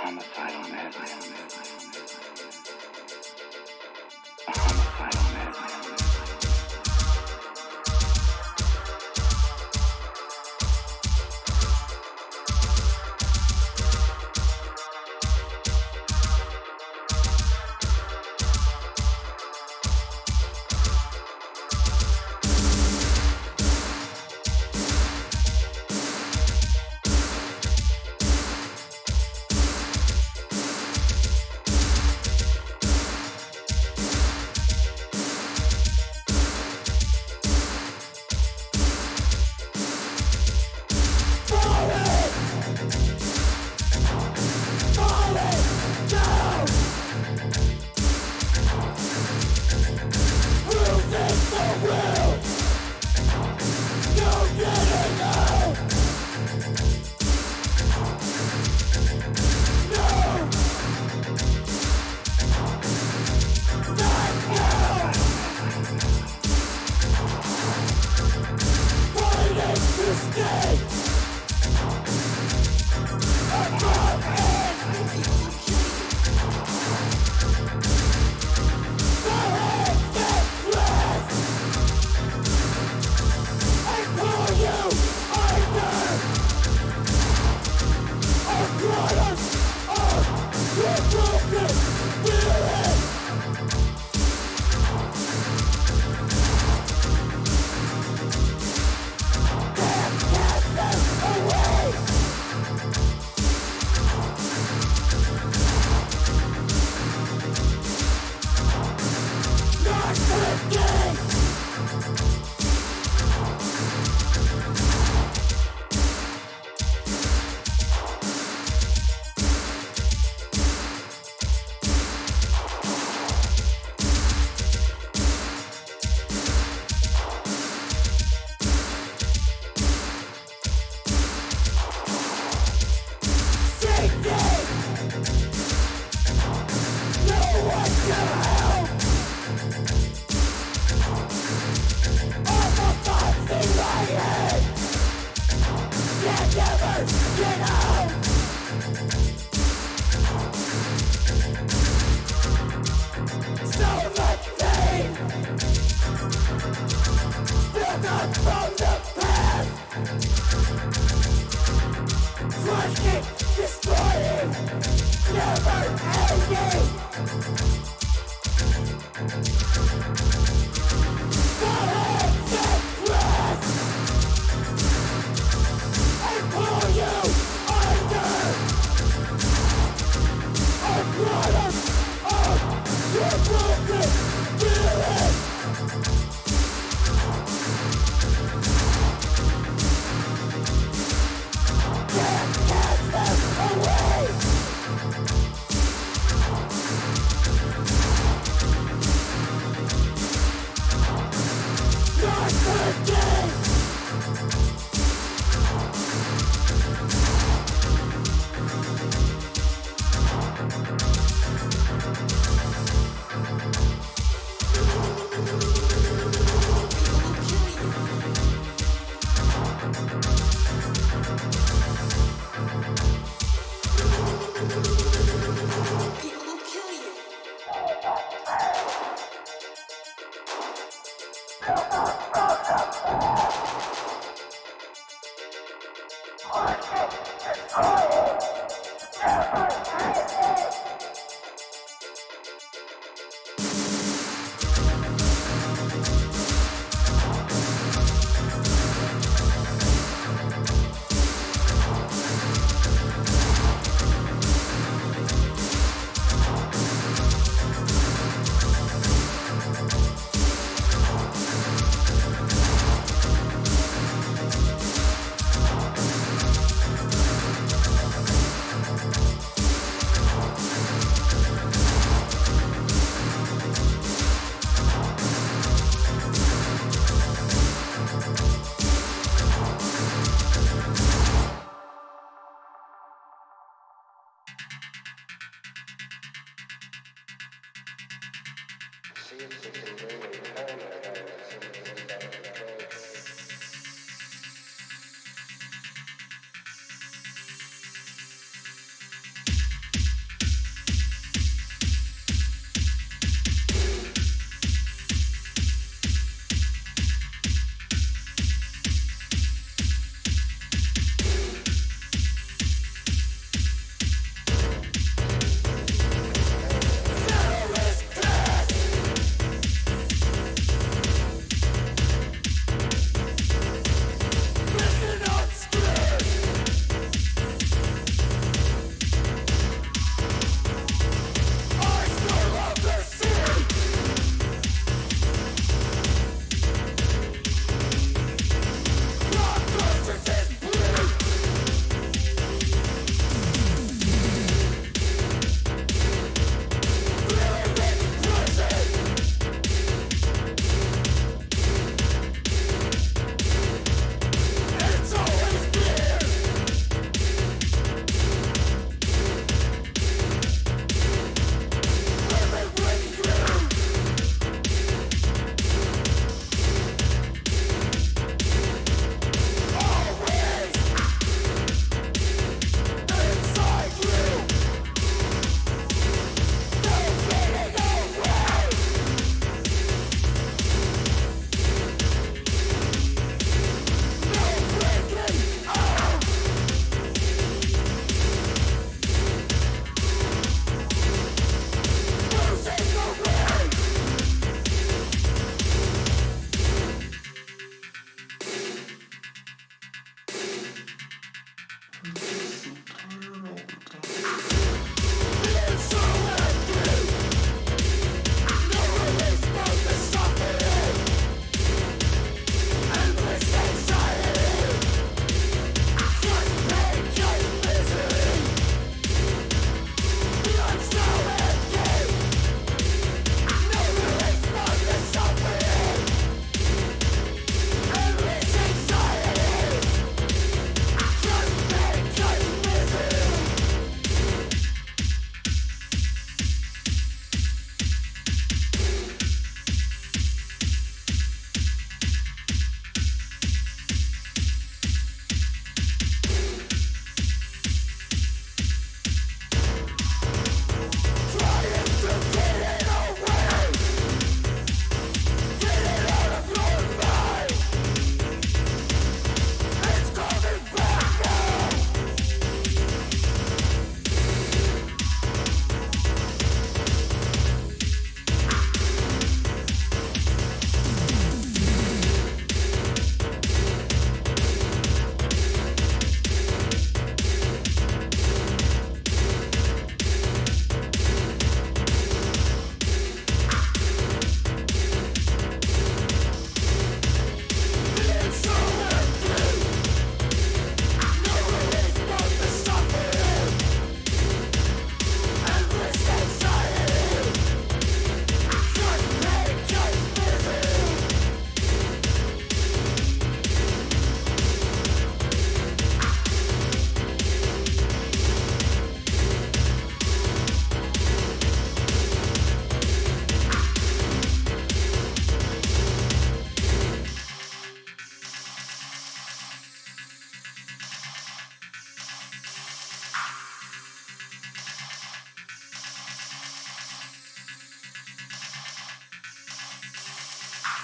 homicide on that. A homicide on that.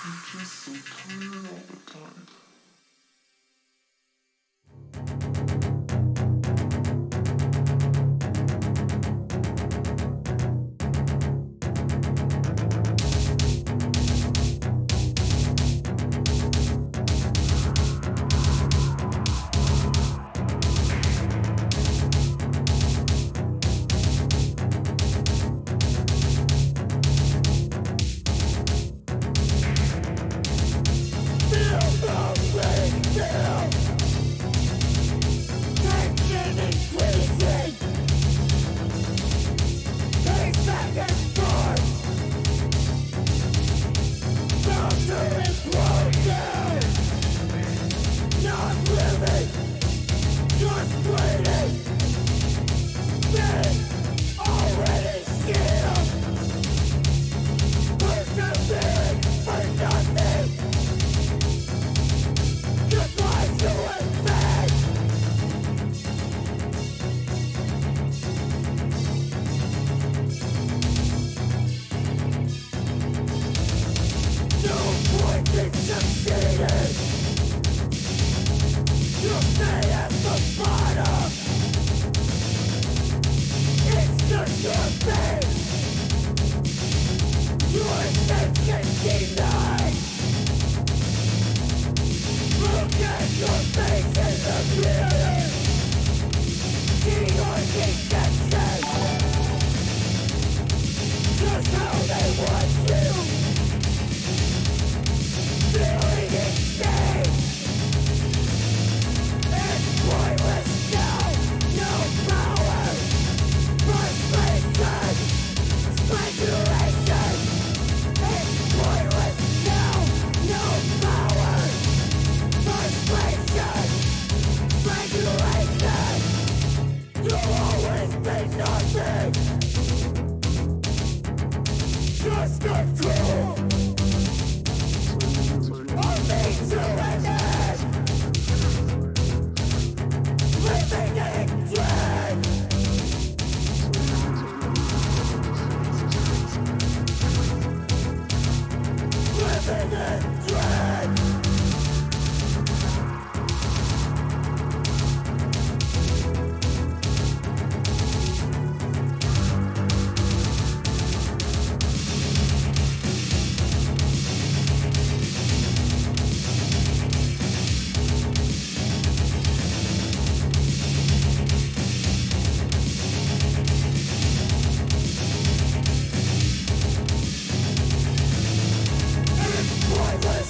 just so tired all the time. Pointless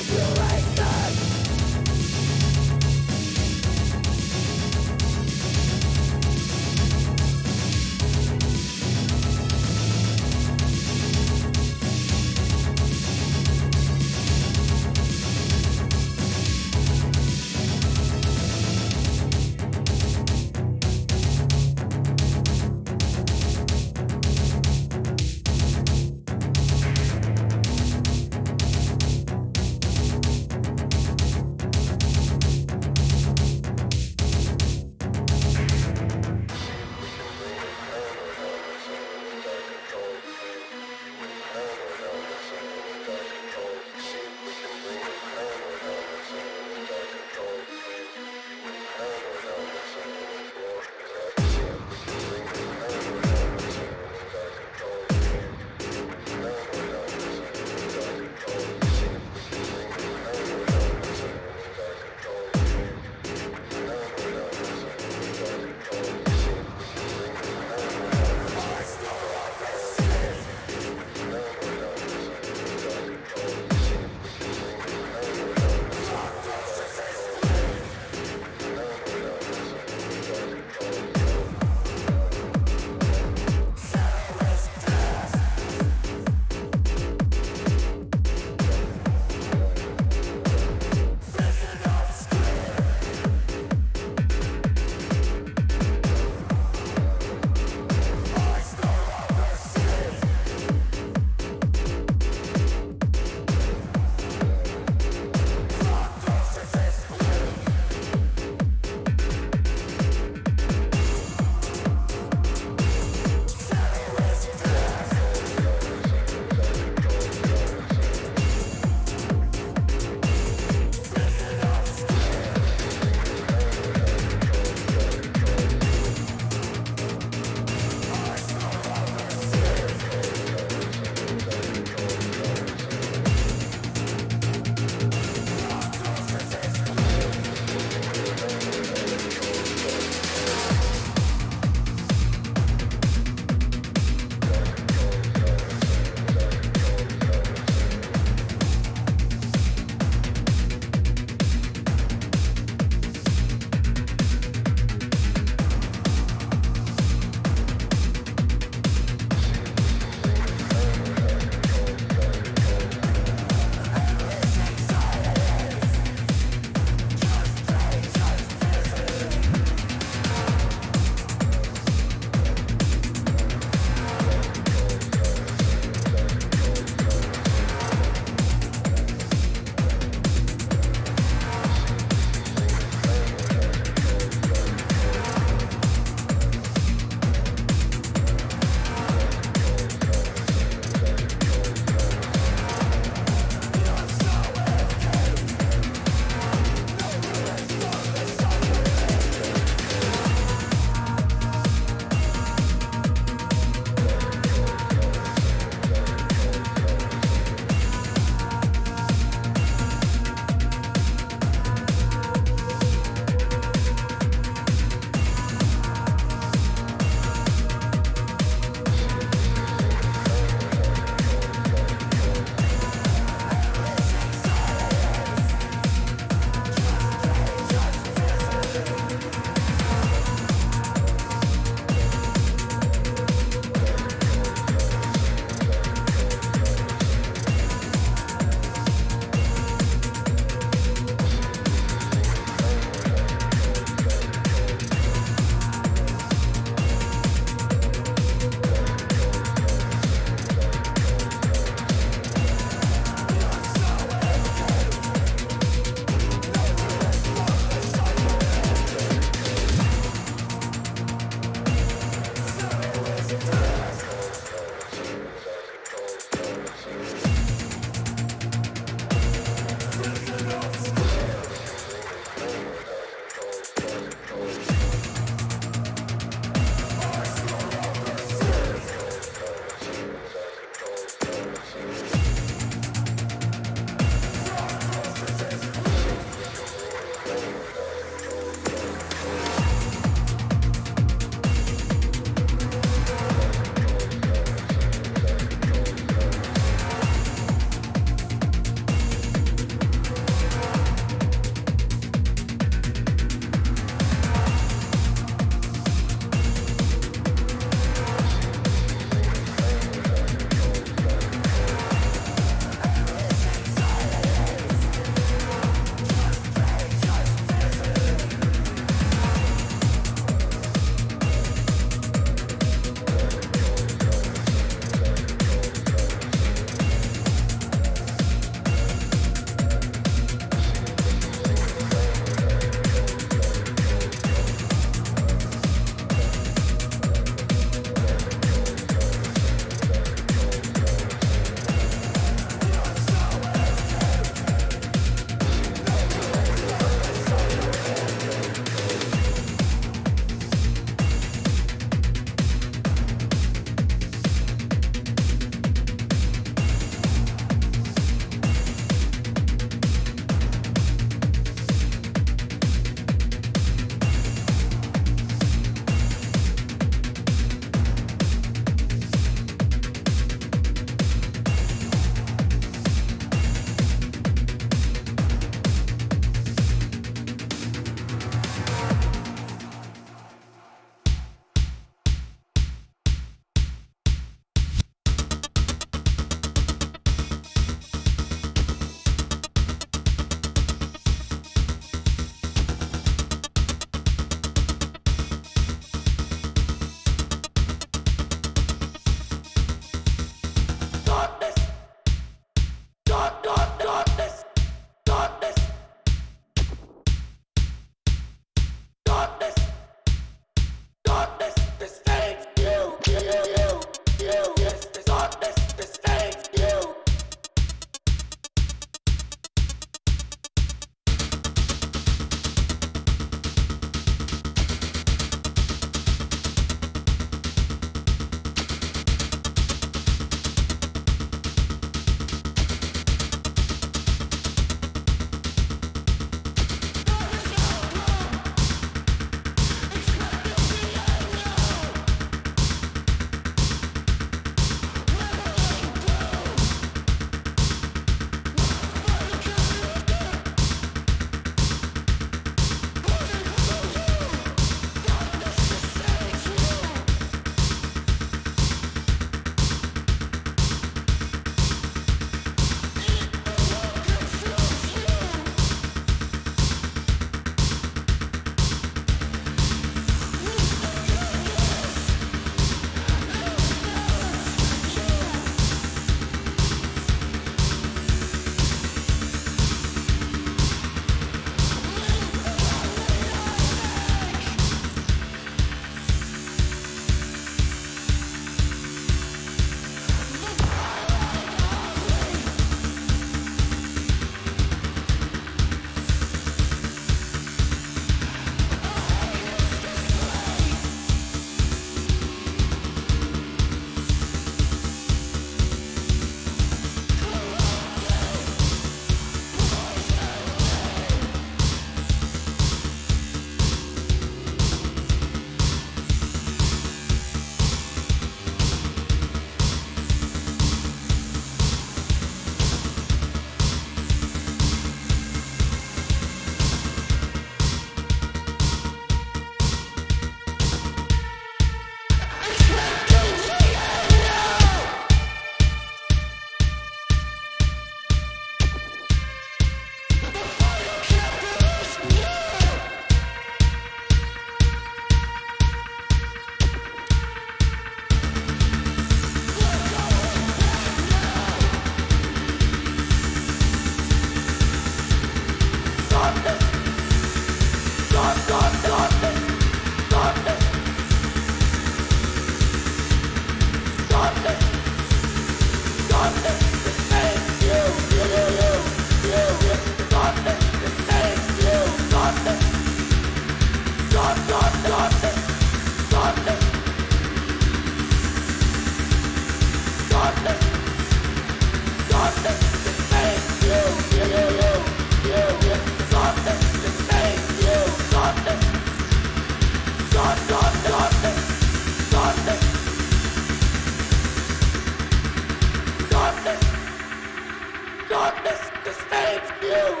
darkness disdains you,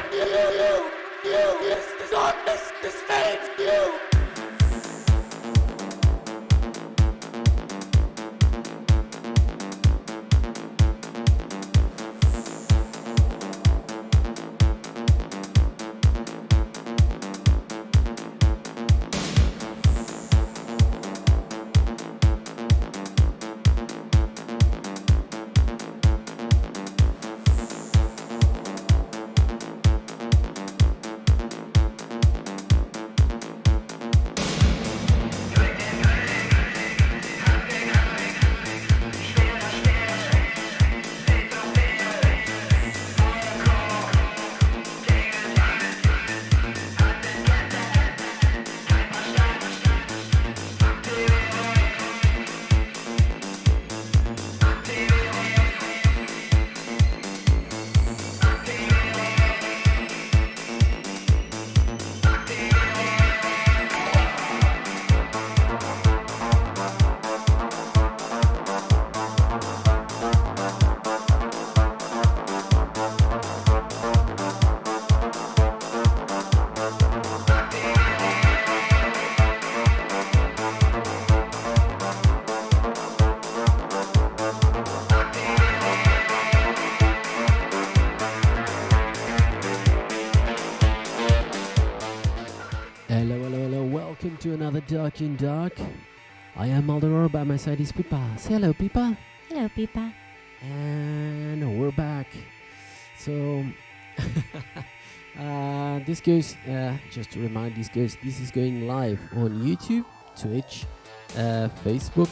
yes, the darkness disdains you. Hello, welcome to another Dark in Dark. I am Maldoror, by my side is Pipa. Say hello, Pipa. Hello, Pipa. And we're back. So, this goes, just to remind this is going live on YouTube, Twitch, Facebook,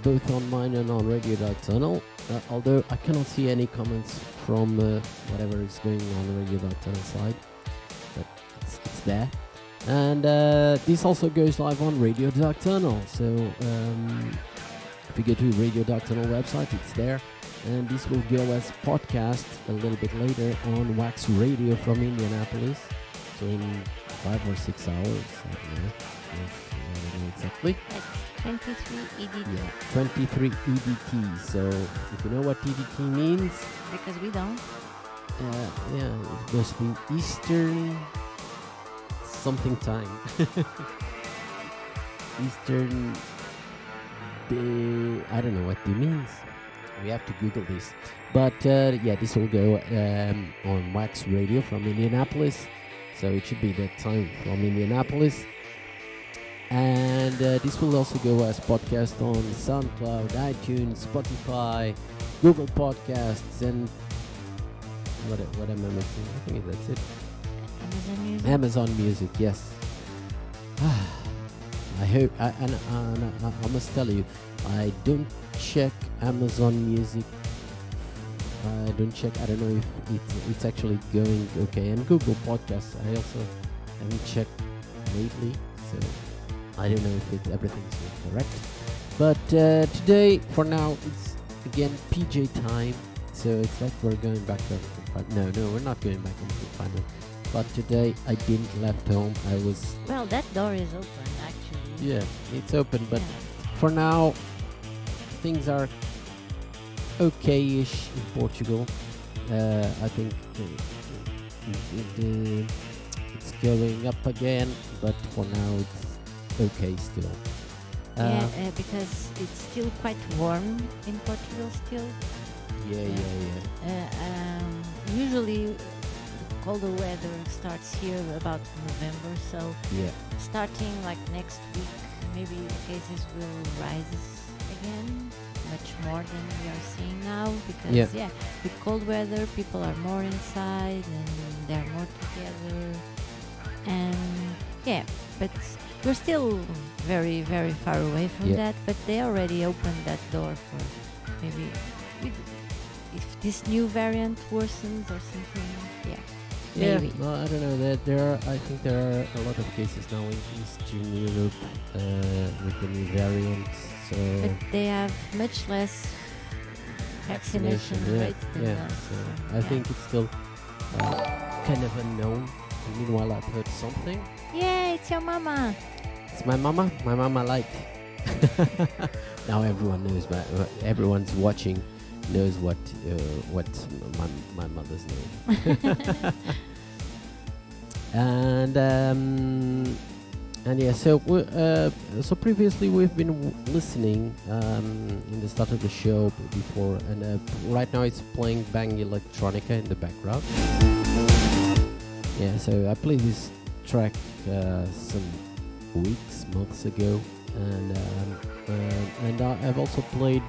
both on mine and on Radio.Tunnel. Although I cannot see any comments from whatever is going on Radio.Tunnel side, but it's there. And this also goes live on Radio.Tunnel. So if you go to Radio.Tunnel website, it's there. And this will go as podcast a little bit later on Wax Radio from Indianapolis. So in 5 or 6 hours, I don't know exactly. Like 23 EDT. Yeah, 23 EDT. So if you know what EDT means, Because we don't. yeah, it must be Eastern something time. Eastern day, I don't know what it means. We have to Google this. But yeah, this will go on Wax Radio from Indianapolis. So it should be that time from Indianapolis. And this will also go as podcast on SoundCloud, iTunes, Spotify, Google Podcasts, and what am I missing? I think that's it. Amazon Music. Amazon Music, yes. I hope, I must tell you, I don't check Amazon Music. I don't check. I don't know if it's actually going okay. And Google Podcasts, I also haven't checked lately, so I don't know if everything's correct. But today, for now, it's again PJ time. So it's like we're going back to no, we're not going back into confinement. But today I didn't left home. I was. Well, that door is open, actually. Yeah, it's open, but Yeah. for now things are okay-ish in Portugal. I think it's going up again, but for now it's okay still. Because it's still quite warm in Portugal still. Yeah. Usually the colder weather starts here about November, so Yeah. starting like next week, maybe cases will rise again much more than we are seeing now, because with cold weather people are more inside and they're more together, and but we're still very, very far away from that, but they already opened that door for maybe if this new variant worsens or something. Maybe. Well, I don't know. I think there are a lot of cases now in Eastern Europe with the new variants. So But they have much less vaccination rates than us. So I think it's still kind of unknown. And meanwhile, I've heard something. Yeah, it's your mama. It's my mama. My mama liked. Now everyone knows. Everyone's watching knows what my mother's name. And yeah, so previously we've been listening in the start of the show before, and right now it's playing Bang Electronica in the background. Yeah, so I played this track some months ago, and I've also played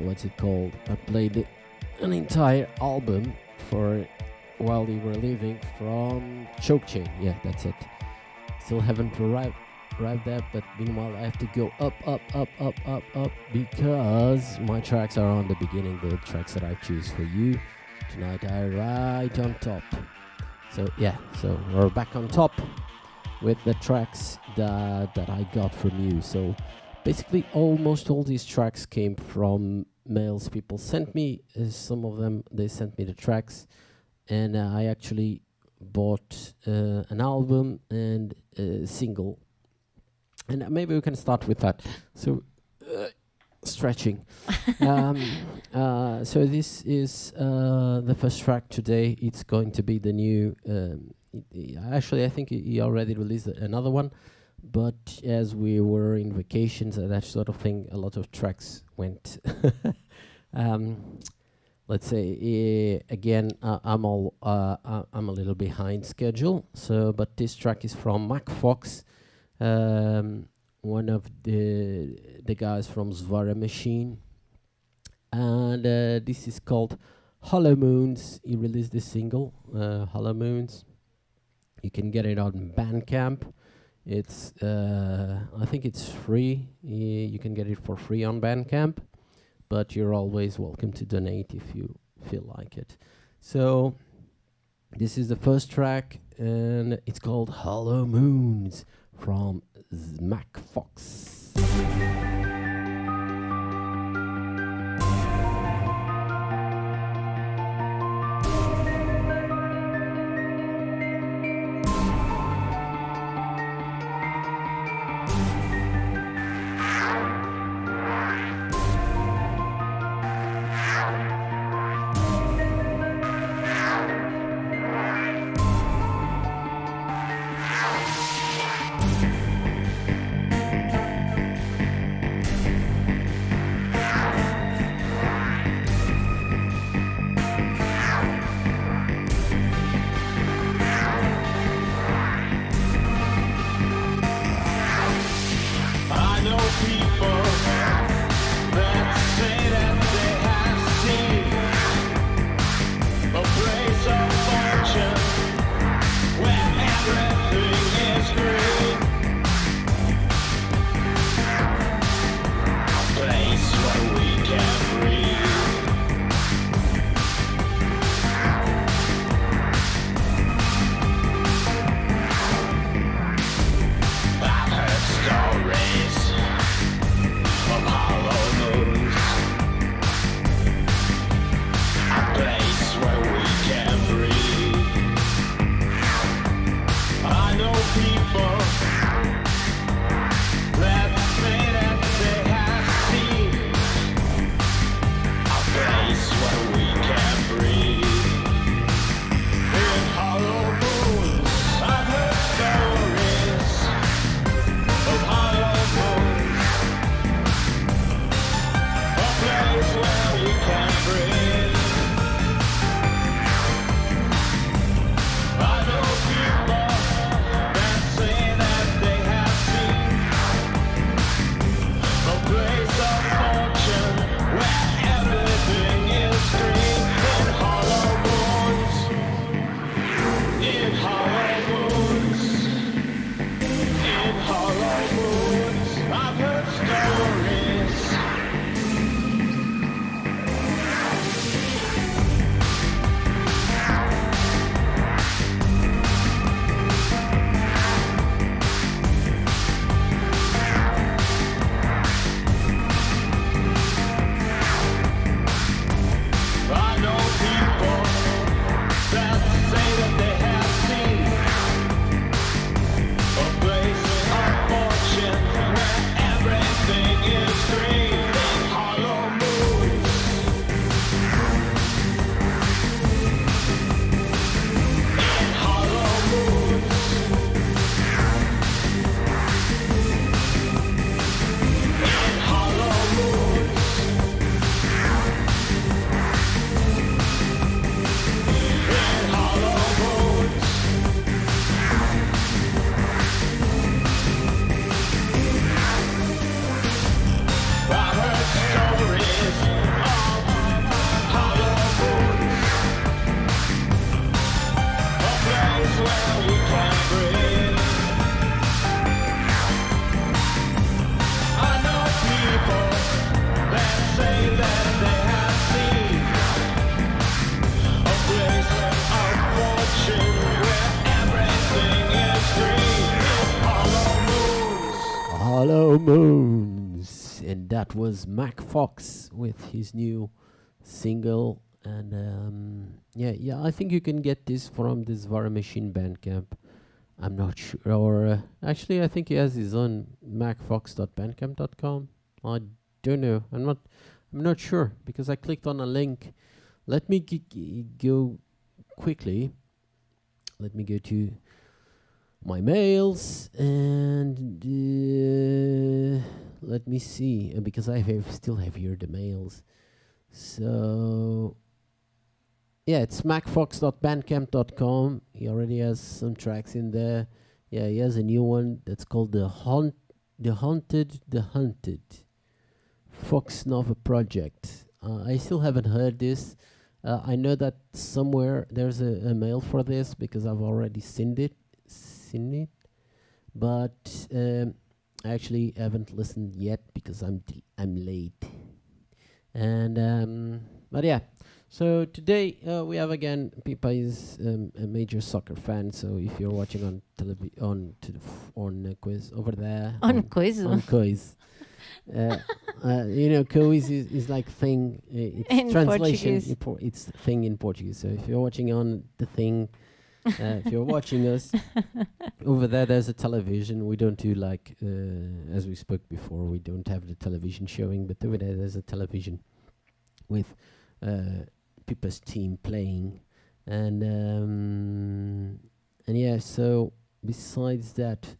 what's it called? I played an entire album for while we were leaving from Choke Chain. Yeah, that's it. Still haven't arrived there, but meanwhile I have to go up because my tracks are on the beginning, the tracks that I choose for you. Tonight I right on top. So yeah, so we're back on top with the tracks that I got from you. So basically almost all these tracks came from mails. People sent me some of them, they sent me the tracks, and I actually bought an album and a single. And maybe we can start with that. So stretching. So this is the first track today. It's going to be the new actually I think he already released another one, but as we were in vacations and that sort of thing, a lot of tracks went let's say again I'm a little behind schedule. So but this track is from Mac Fox, one of the guys from Zvara Machine, and this is called Hollow Moons. He released this single, Hollow Moons. You can get it on Bandcamp. It's I think it's free. You can get it for free on Bandcamp, but you're always welcome to donate if you feel like it. So this is the first track, and it's called Hollow Moons from Mac Fox. Ramones, and that was Mac Fox with his new single. And yeah, I think you can get this from this Vara Machine Bandcamp. I'm not sure, or actually, I think he has his own macfox.bandcamp.com. I don't know. I'm not sure because I clicked on a link. Let me go quickly. Let me go to my mails and let me see because I still have here the mails. So yeah, it's macfox.bandcamp.com. He already has some tracks in there. Yeah, he has a new one that's called the Hunted Fox Nova Project. I still haven't heard this. I know that somewhere there's a mail for this because I've already seen it, but I actually haven't listened yet because I'm late. And but yeah, so today we have again. Pipa is a major soccer fan, so if you're watching on on quiz over there On quiz. on quiz. Quiz is like thing. It's In translation. Portuguese. It's thing in Portuguese. So if you're watching on the thing, if you're watching us over there's a television. We don't do like as we spoke before. We don't have the television showing, but over there's a television with Pipa's team playing, and yeah. So besides that,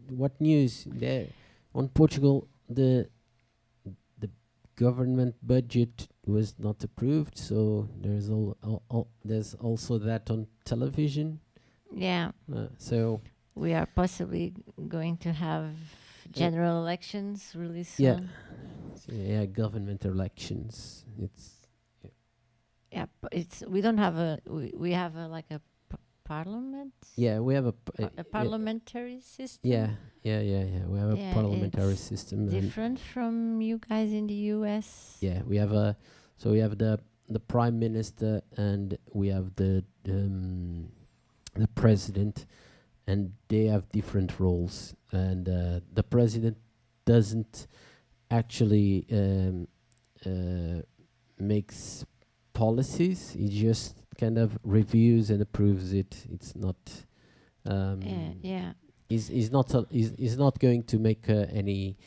what news there on Portugal? The government budget was not approved, so there's there's also that on television. Yeah. So We are possibly going to have general elections really soon. yeah, so yeah, government elections. Yeah, it's we don't have we have like a parliament. Yeah, we have A parliamentary system. Yeah. We have Yeah, a parliamentary it's system. And different from you guys in the US. yeah, we have the prime minister and we have the president, and they have different roles. And the president doesn't actually makes policies. He just kind of reviews and approves it. It's not. Yeah. He's not going to make any.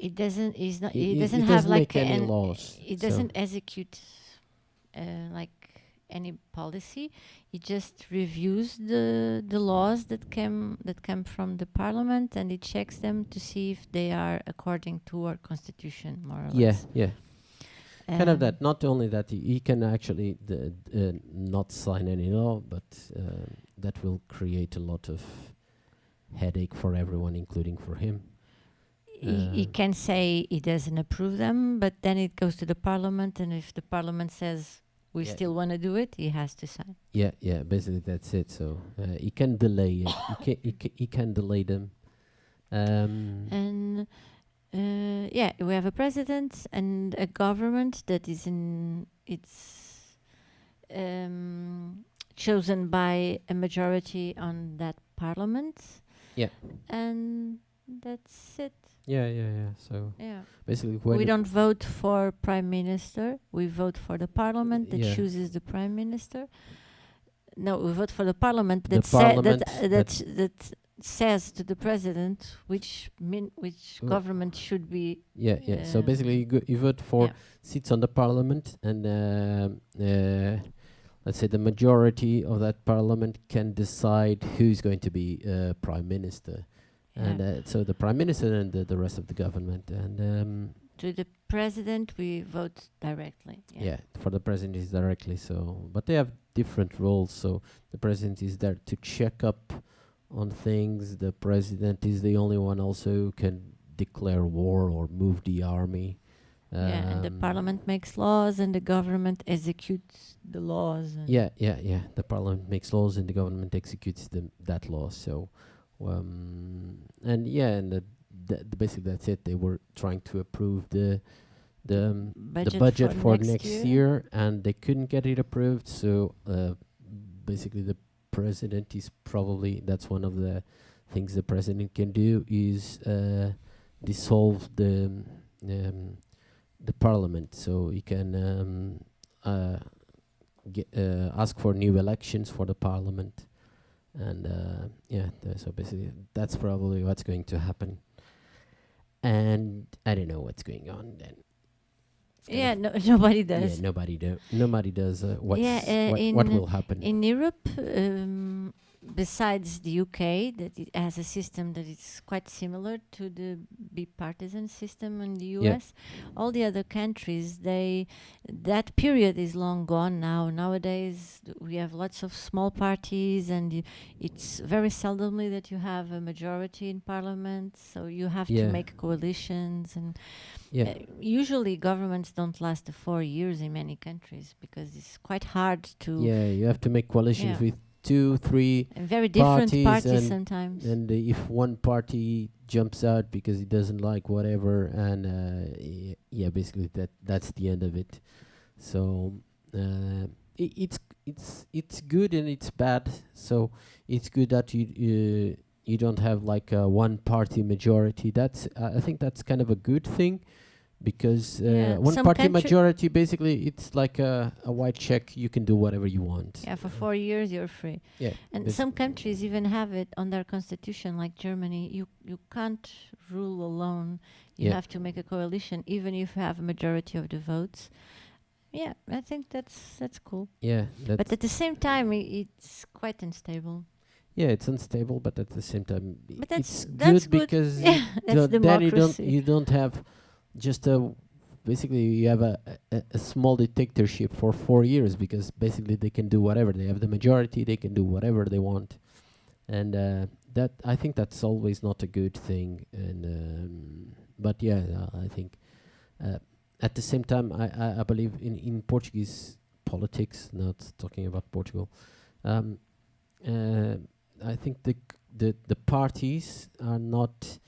It doesn't. He He doesn't have like make any laws. He so- doesn't execute like any policy. He just reviews the laws that come from the parliament, and he checks them to see if they are according to our constitution, more or less. Yeah. Kind of that. Not only that, he can actually not sign any law, but that will create a lot of headache for everyone, including for him. He can say he doesn't approve them, but then it goes to the parliament, and if the parliament says we Yeah. still want to do it, he has to sign. Yeah. Basically, that's it. So he can delay it. He can delay them. And we have a president and a government that is chosen by a majority on that parliament. Yeah. And that's it. Yeah. So Yeah. basically, We don't vote for prime minister. We vote for the parliament that Yeah. chooses the prime minister. No, we vote for the parliament The that parliament that says to the president which Mm. government should be. Yeah. So basically, you vote for Yeah. seats on the parliament, and let's say the majority of that parliament can decide who's going to be prime minister, and so the prime minister and the rest of the government, and To the president, we vote directly. yeah, for the president is directly. So, but they have different roles. So the president is there to check up on things. The president is the only one also who can declare war or move the army. And the parliament makes laws, and the government executes the laws. And Yeah. The parliament makes laws and the government executes that law. So, basically that's it. They were trying to approve the budget for next year, and they couldn't get it approved. So, basically the president is probably, that's one of the things the president can do, is dissolve the parliament, so he can ask for new elections for the parliament, and so basically that's probably what's going to happen. And I don't know what's going on then. Yeah, nobody does. Yeah, nobody does. What will happen in Europe? Besides the UK, that it has a system that is quite similar to the bipartisan system in the US, all the other countries, that period is long gone now. Nowadays, we have lots of small parties, and it's very seldomly that you have a majority in parliament, so you have to make coalitions, and usually governments don't last 4 years in many countries, because it's quite hard to... Yeah, you have to make coalitions with 2, 3 and very different parties and sometimes. And if one party jumps out because it doesn't like whatever, and basically that's the end of it. So it's good and it's bad. So it's good that you don't have like a one party majority. That's I think that's kind of a good thing. Because one party majority, basically, it's like a white check. You can do whatever you want. Yeah, for 4 years you're free. Yeah, and some countries even have it on their constitution, like Germany. You can't rule alone. You have to make a coalition, even if you have a majority of the votes. Yeah, I think that's cool. Yeah, but at the same time, it's quite unstable. Yeah, it's unstable, but at the same time, that's good good because that's democracy. You don't have just basically you have a small dictatorship for 4 years, because basically they can do whatever. They have the majority, they can do whatever they want, and that I think that's always not a good thing. And but I think at the same time I believe in Portuguese politics, not talking about Portugal. I think the parties are not,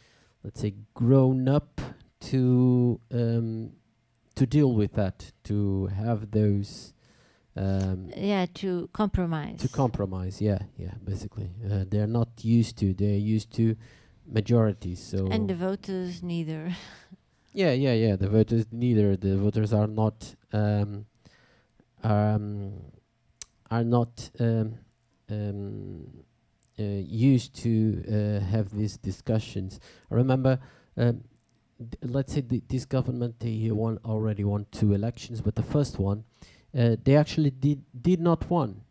let's say, grown up to deal with that, to have those to compromise. Basically they're not used to. They're used to majorities. So and the voters neither. The voters neither. The voters are not used to have these discussions. I remember. Let's say this government, they already won 2 elections, but the first one they actually did not won.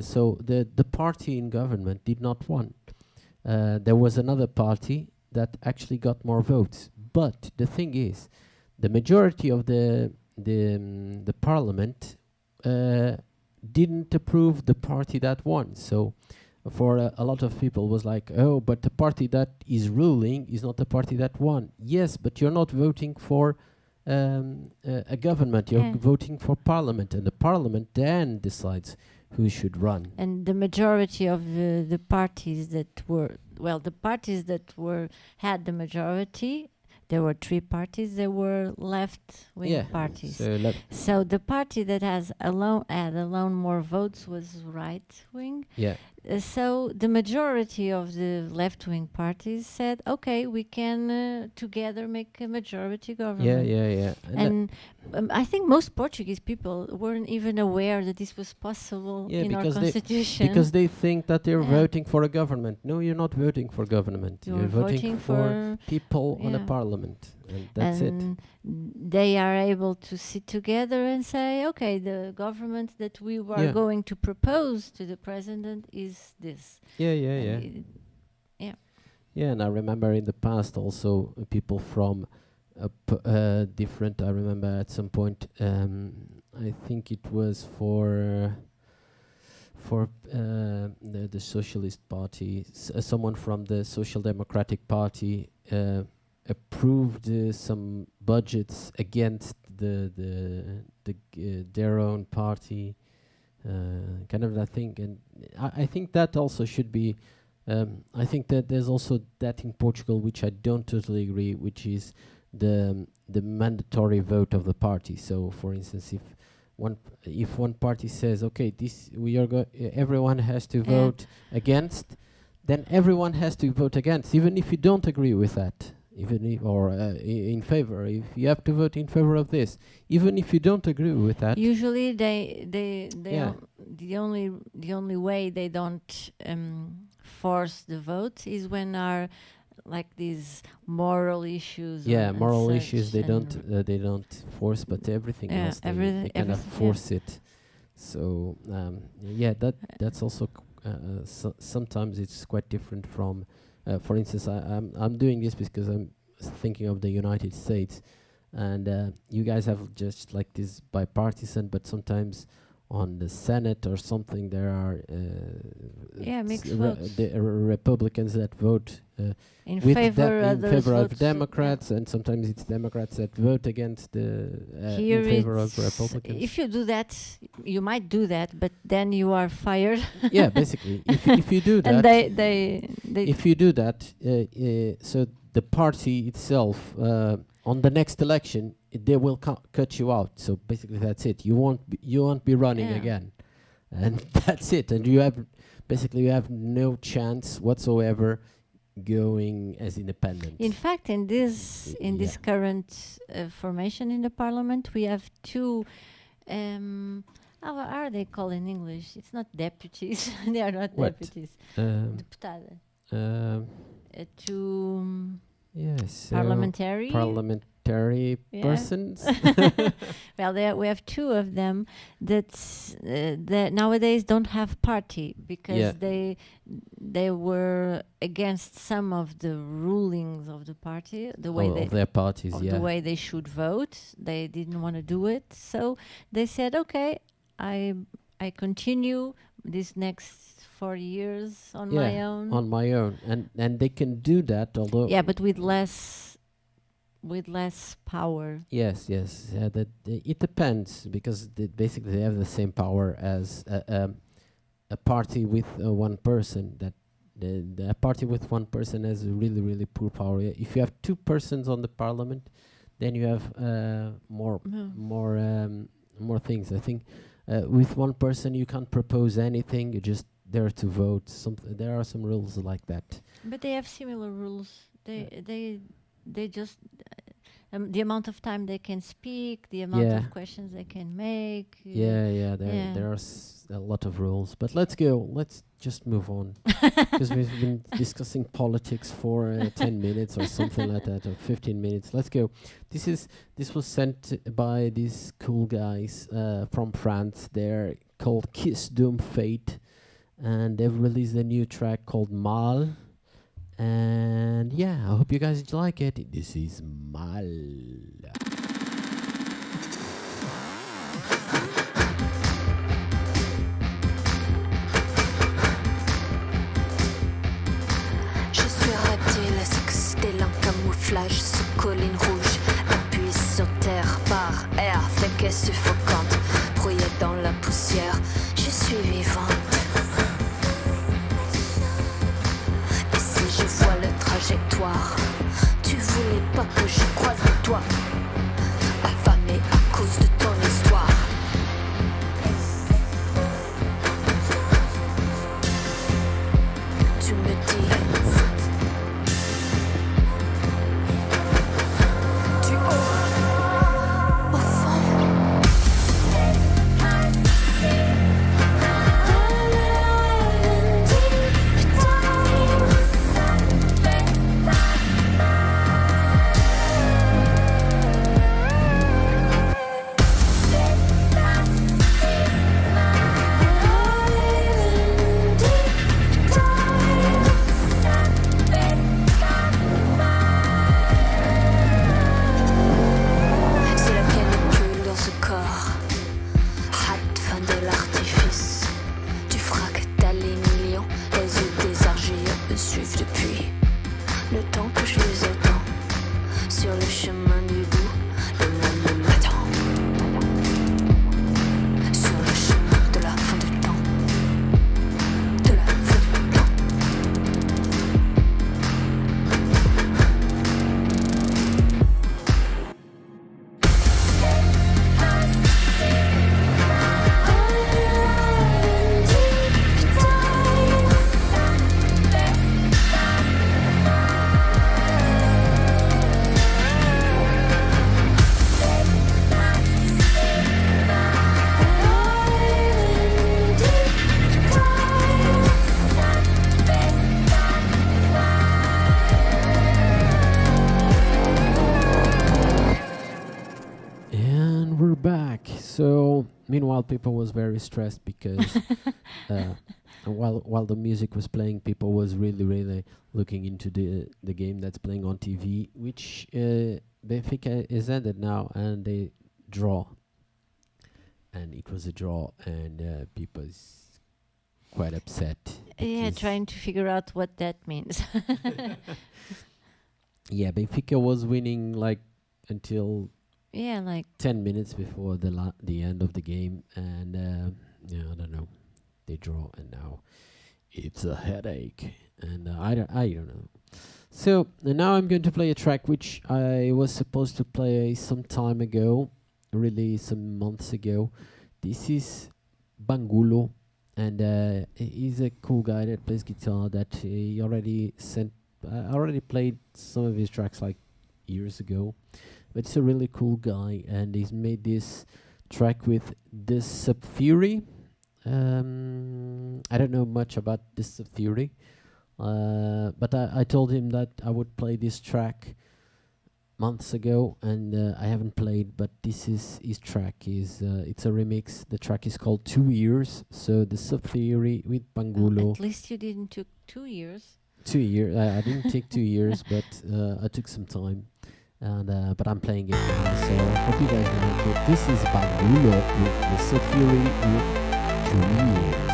So the party in government did not won. There was another party that actually got more votes. But the thing is, the majority of the parliament didn't approve the party that won. So for a lot of people was like, oh, but the party that is ruling is not the party that won. Yes, but you're not voting for a government. You're voting for parliament, and the parliament then decides who should run. And the majority of the parties that had the majority, there were 3 parties. They were left-wing parties. So the party that had alone more votes was right-wing. Yeah. So the majority of the left-wing parties said, "Okay, we can together make a majority government." Yeah. And I think most Portuguese people weren't even aware that this was possible in our constitution. Because they think that they're voting for a government. No, you're not voting for government. You're voting for people on a parliament. And that's it. They are able to sit together and say, okay, the government that we were going to propose to the president is this. Yeah, and I remember in the past also people from different, I remember at some point, I think it was for the Socialist Party, someone from the Social Democratic Party approved some budgets against their own party, kind of that thing. And I think that also should be. I think that there's also that in Portugal, which I don't totally agree, which is the mandatory vote of the party. So, for instance, if if one party says, okay, this everyone has to Yeah. vote against, then everyone has to vote against, even if you don't agree with that, even if, or in favor. If you have to vote in favor of this, even if you don't agree with that. Usually, they Yeah. the only way they don't force the vote is when are like these moral issues. Yeah, and moral such, issues they and don't force, but everything Yeah, else they everything- kind of everything, yeah. force it. So yeah, that's also sometimes it's quite different from. For instance, I'm doing this because I'm thinking of the United States, and you guys have just like this bipartisan, but sometimes on the Senate or something there are Yeah, mixed votes. the Republicans that vote in with favor, in others favor of votes, Democrats, and sometimes it's Democrats that vote against the Here in favor of it's- Republicans. If you do that, you might do that, but then you are fired. Yeah, basically, if you do that, And they if you do that, so the party itself on the next election they will cut you out. So basically, that's it. You won't be running Yeah. again, and that's it. And you have no chance whatsoever going as independent. In fact, in this Yeah. current formation in the parliament, we have two. How are they called in English? It's not deputies. They are not What? deputies. Um, Deputada. um, Two yes, parliamentary. parliamentary Yeah. persons. Well, we have two of them that nowadays don't have party because Yeah. they were against some of the rulings of the party, the way of their parties. of Yeah. the way they should vote. They didn't want to do it, so they said, "Okay, I continue this next 4 years on Yeah, my own." on my own, and they can do that, although Yeah, but with less power. yes, that it depends, because basically they have the same power as a party with one person. That the party with one person has a really, really poor power. If you have two persons on the parliament, then you have more more things. I think with one person you can't propose anything. You're just there to vote. There are some rules like that. But they have similar rules. They just the amount of time they can speak, the amount Yeah. of questions they can make. Yeah. Yeah. There are a lot of rules. But let's go. Let's just move on, because we've been discussing politics for 10 minutes or something like that, or 15 minutes. Let's go. This was sent by these cool guys from France. They're called Kiss Doom Fate, and they've released a new track called Mal. And yeah, I hope you guys like it. This is Mal. Je suis reptile, stèle en camouflage sous colline rouge, appuyé sur terre par air, fait qu'elle suffocante, brouillée dans la poussière, je suis vivante. Et si je vois la trajectoire, tu voulais pas que je croise le doigt, affamée à cause de ton histoire. Tu me dis du haut au fond. C'est la pienne brûle dans ce corps. Hâte fin de l'artifice. Du fractal les millions. Les yeux des argileux me suivent depuis le temps que je les attends. Sur le chemin du bout, le monde m'attend. Sur le chemin de la fin du temps. De la fin du temps. back. So meanwhile, people was very stressed because while the music was playing, people was really looking into the game that's playing on TV, which Benfica is ended now, and they draw, and it was a draw, and people is quite upset. Yeah, trying to figure out what that means. Yeah, Benfica was winning like until Yeah, like 10 minutes before the end of the game, and I don't know, they draw, and now it's a headache, and I don't know. So now I'm going to play a track which I was supposed to play some time ago, really some months ago. This is Bangulo, and he's a cool guy that plays guitar. That he already sent. I already played some of his tracks like years ago. But it's a really cool guy, and he's made this track with this Sub-Theory. I don't know much about this Sub-Theory, but I told him that I would play this track months ago, and I haven't played, but this is his track. It's a remix. The track is called 2 Years, so the Sub-Theory with Bangulo. At least you didn't took 2 years. 2 years. I didn't take 2 years, but I took some time. And but I'm playing it now, so hope you guys like it. This is Bangulo with the Sub-Theory with 2 Years.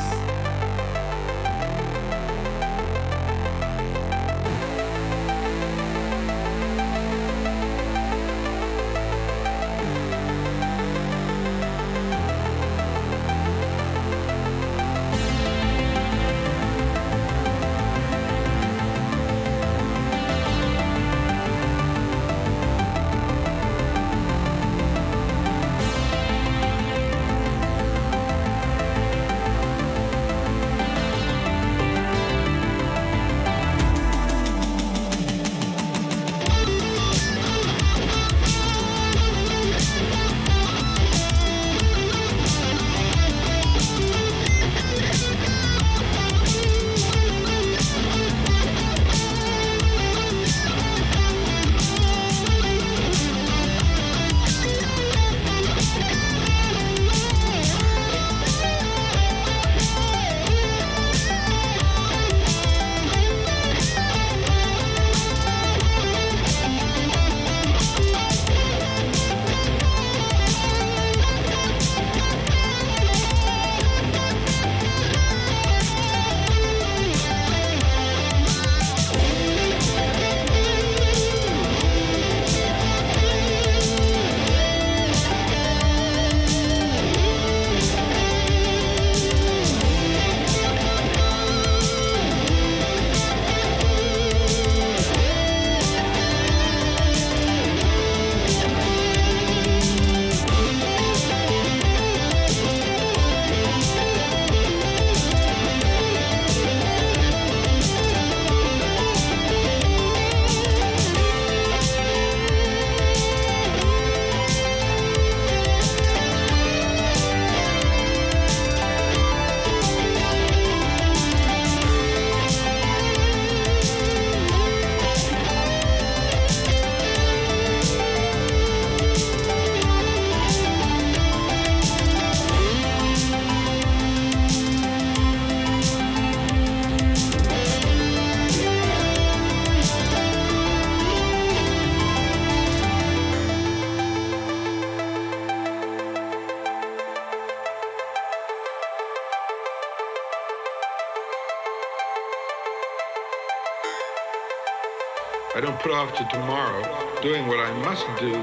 I don't put off to tomorrow doing what I must do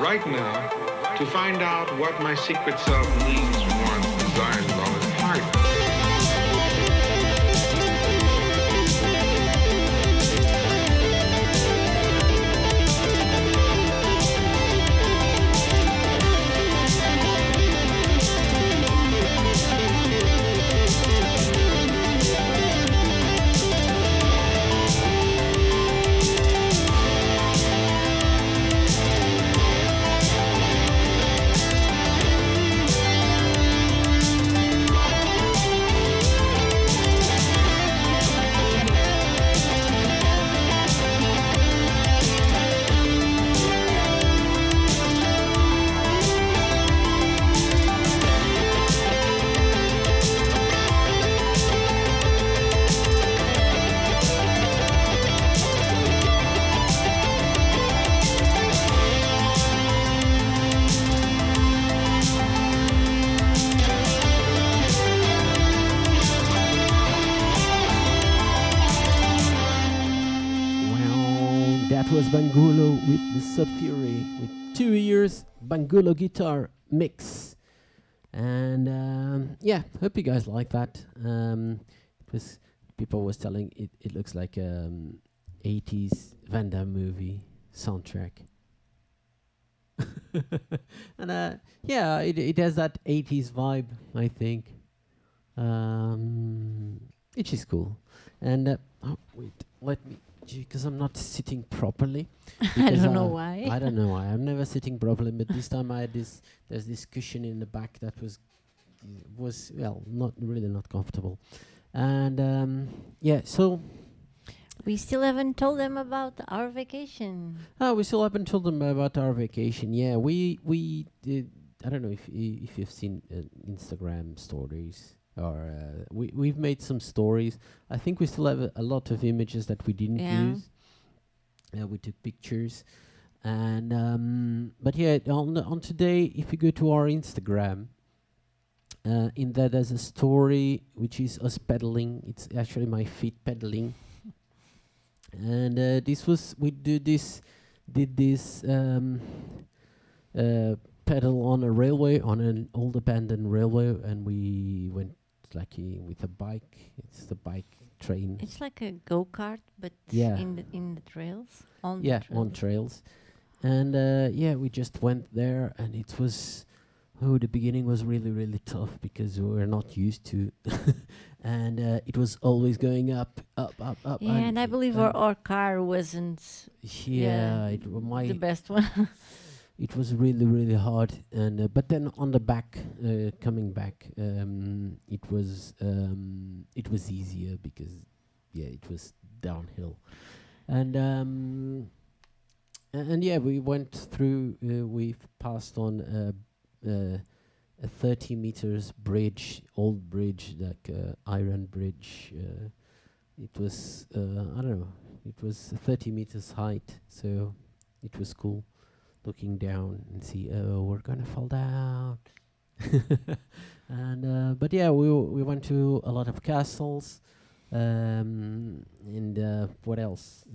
right now to find out what my secret self needs, wants, desires with all his heart. was Bangulo with the Sub Theory with 2 years Bangulo guitar mix. And hope you guys like that. It was people was telling it looks like 80s Van Damme movie soundtrack. And it has that 80s vibe, I think. Which is cool. And let me, because I'm not sitting properly. I don't know why. I don't know why. I'm never sitting properly, but this time I had there's this cushion in the back that was not comfortable. And so we still haven't told them about our vacation. we still haven't told them about our vacation. Yeah, we did. I don't know if you've seen Instagram stories. Or we've made some stories. I think we still have a lot of images that we didn't use. We took pictures, and but on today, if you go to our Instagram, in that there's a story which is us pedaling. It's actually my feet pedaling, and we did this pedal on a railway, on an old abandoned railway, and we went with a bike. It's the bike train. It's like a go-kart, but in the trails. On trails. And we just went there, and it was the beginning was really, really tough because we were not used to and it was always going up. Yeah, and I believe our car wasn't the best one. It was really, really hard, and but then on the back, coming back, it was easier because it was downhill, and we went through. We've passed on a 30 meters bridge, old bridge, like iron bridge. It was I don't know. It was 30 meters height, so it was cool. Looking down and see, we're gonna fall down. And we went to a lot of castles, and what else?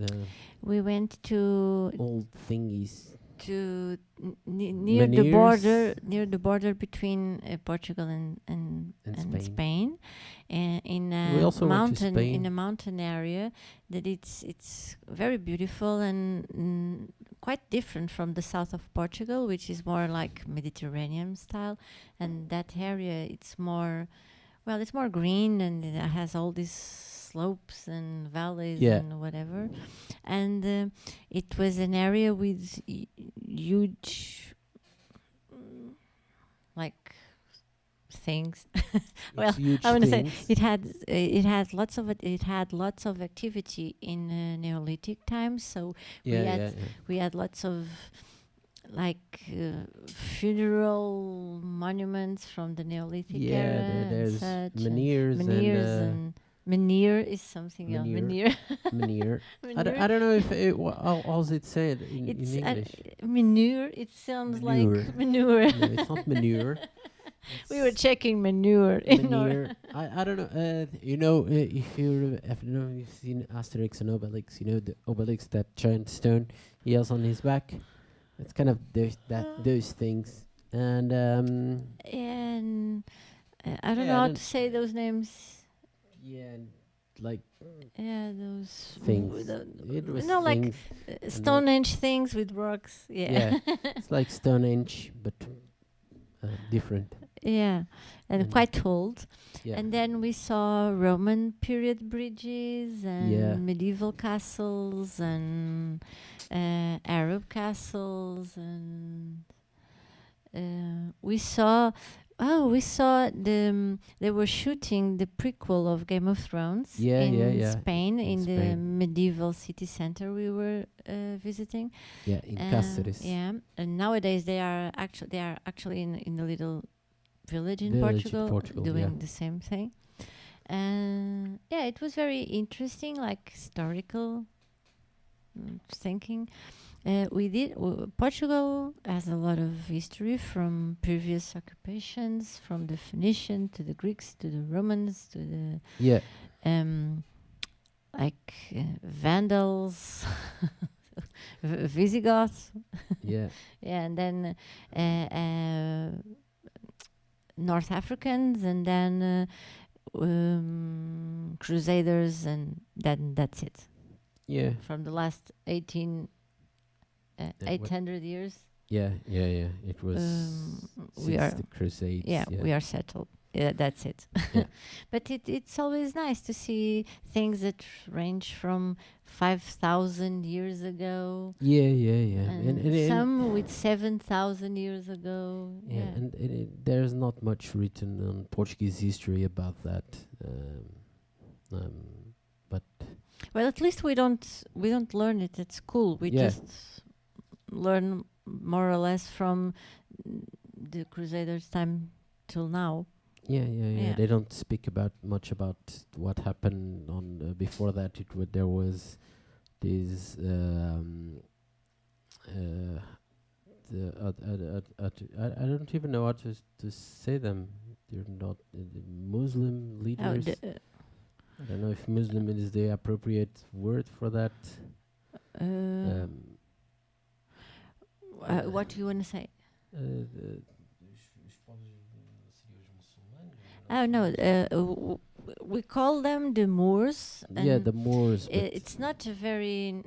We went to old thingies. To near the border between Portugal and Spain, in a mountain area that it's very beautiful and quite different from the south of Portugal, which is more like Mediterranean style, and that area it's more green, and it has all these slopes and valleys and whatever, and it was an area with huge things. Well, I want to say it had lots of activity in Neolithic times. So we had lots of funeral monuments from the Neolithic era. There's menhirs and menhir is something else. Menhir. Menhir. I don't know if how's it said in English. Manure. It sounds like manure. No, it's not manure. We were checking manure. I don't know. If you've seen Asterix and Obelix, the Obelix, that giant stone he has on his back. It's kind of those things, and I don't know how to say those names. Yeah, those things. Things Stonehenge things with rocks. Yeah. It's like Stonehenge, but different. Yeah, and quite old. Yeah. And then we saw Roman period bridges and medieval castles and Arab castles, and we saw they were shooting the prequel of Game of Thrones in Spain, in the medieval city center we were visiting. Yeah, in Cáceres. Yeah, and nowadays they are actually in a little village in Portugal doing the same thing. And it was very interesting, historical thinking. Portugal has a lot of history from previous occupations, from the Phoenician to the Greeks to the Romans to the Vandals. Visigoths. Yeah. Yeah, and then North Africans, and then Crusaders, and then that's it. Yeah. From the last 800 years, Yeah. It was we since are the Crusades. yeah, we are settled. Yeah, that's it. Yeah. But it's always nice to see things that range from 5,000 years ago, Yeah. and some with 7,000 years ago. Yeah, and there's not much written on Portuguese history about that. But Well, at least we don't learn it at school. We Yeah. just learn more or less from the Crusaders' time till now. yeah, they don't speak much about what happened on before that. There was this I don't even know how to say them. They're not Muslim leaders. I don't know if Muslim is the appropriate word for that. What do you want to say? Oh no, we call them the Moors. Yeah, the Moors. It's not a very.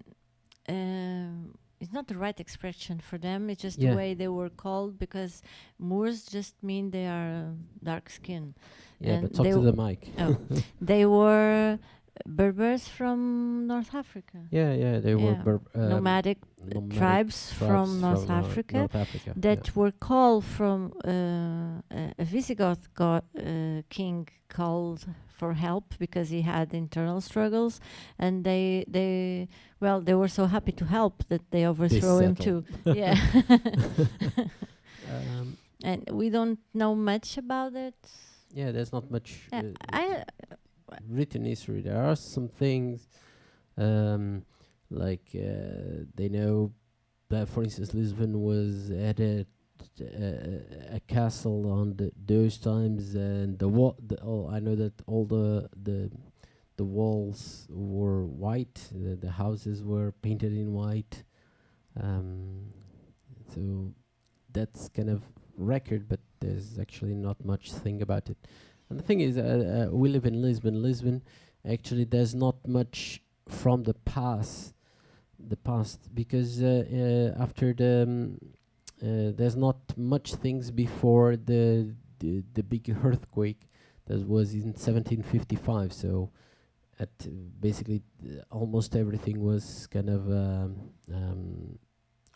It's not the right expression for them. It's just Yeah. the way they were called, because Moors just mean they are dark skin. Yeah, and but talk they to the mic. Oh, they were Berbers from North Africa. Yeah, they were nomadic tribes from North Africa that were called from a Visigoth king called for help because he had internal struggles, and they were so happy to help that they overthrow him too. Yeah. And we don't know much about it. Yeah, there's not much written history. There are some things like they know that, for instance, Lisbon was at a castle on those times, and I know that all the walls were white, the houses were painted in white, so that's kind of record, but there's actually not much thing about it. And the thing is, we live in Lisbon. Lisbon, actually, there's not much from the past, because after there's not much things before the big earthquake that was in 1755. So, basically, almost everything was kind of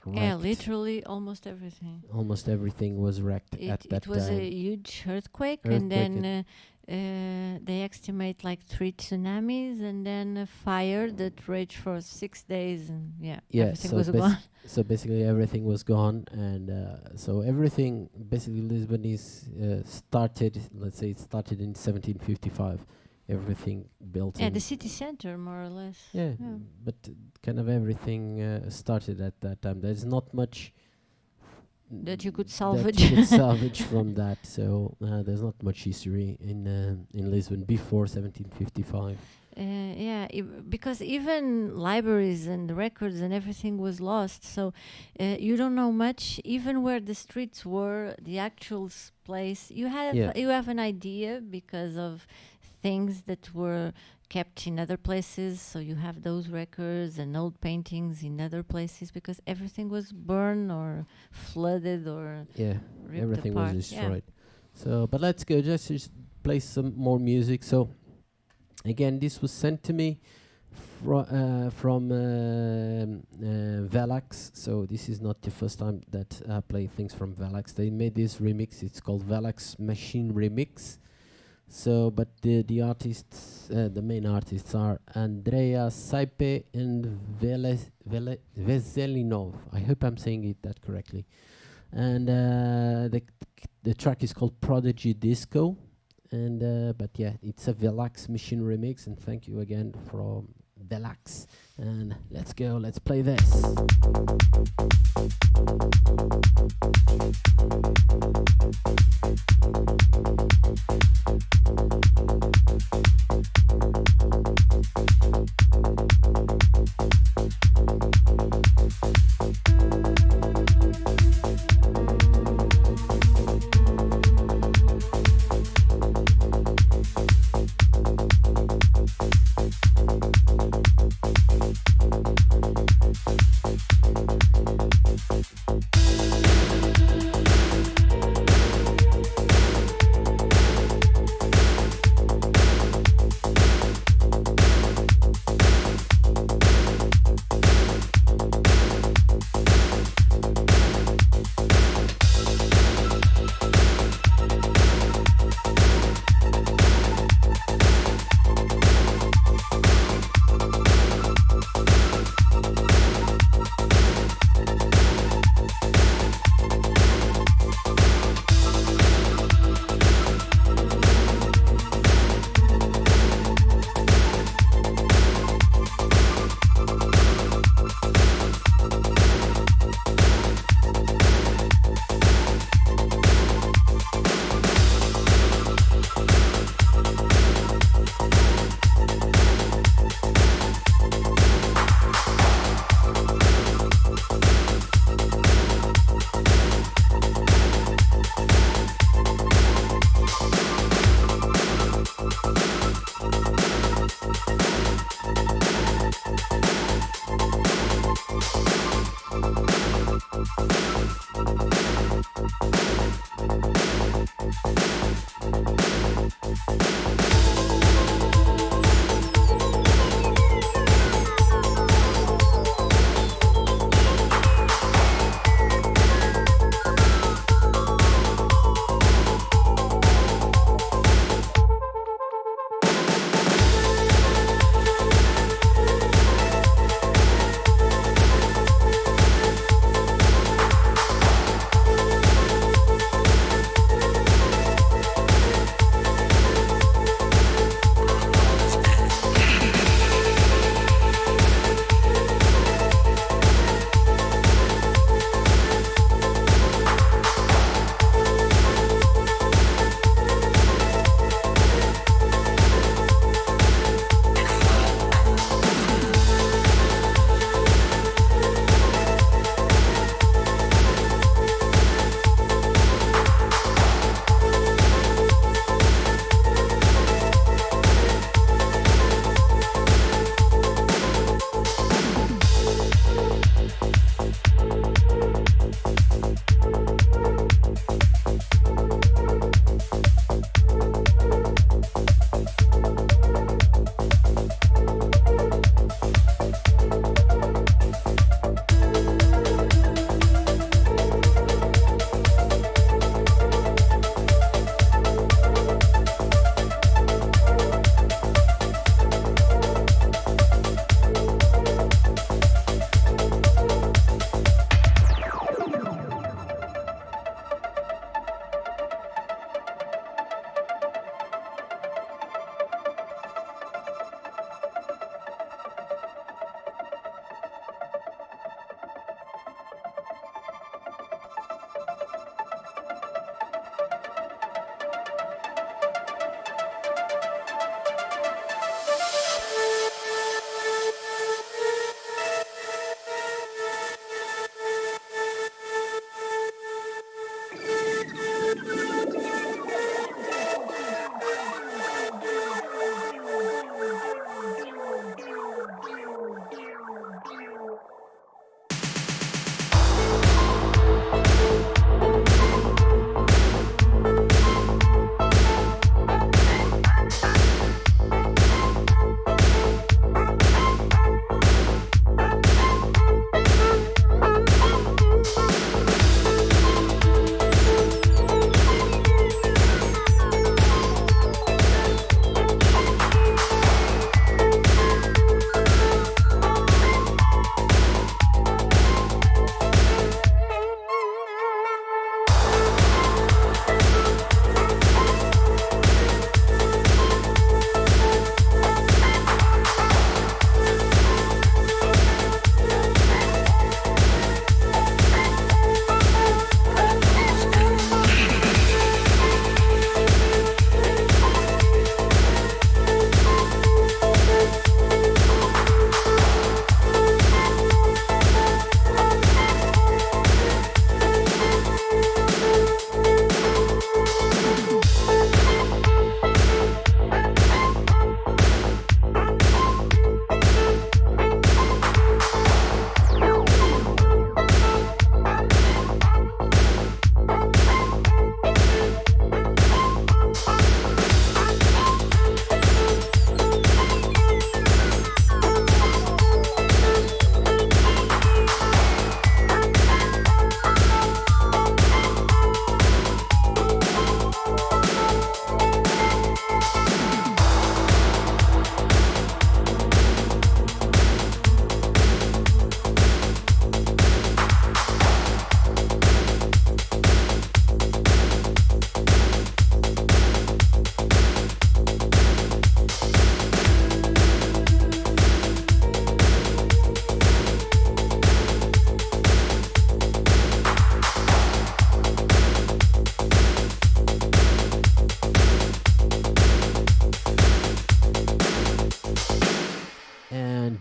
yeah, wrecked. literally almost everything. Almost everything was wrecked at that It was time. a huge earthquake, and then they estimate like 3 tsunamis, and then a fire that raged for 6 days, and everything was gone. So basically everything was gone, and so everything, basically Lisbon is started, let's say it started in 1755. Everything built in The city center, more or less. Yeah, but kind of everything started at that time. There's not much that you could salvage. that you could salvage from that. So there's not much history in Lisbon before 1755. Because even libraries and records and everything was lost. So you don't know much, even where the streets were, the actual place. You have an idea because of things that were kept in other places, so you have those records and old paintings in other places, because everything was burned or flooded or ripped everything apart. was destroyed. So, but let's go just play some more music. So, again, this was sent to me from Velax. So this is not the first time that I play things from Velax. They made this remix. It's called Velax Machine Remix. So, but the artists, the main artists are Andrea Saipe and Veselinov. I hope I'm saying it that correctly. And the track is called Prodigy Disco. And but yeah, it's a Velax Machine remix. And thank you again from Velax. And let's go. Let's play this.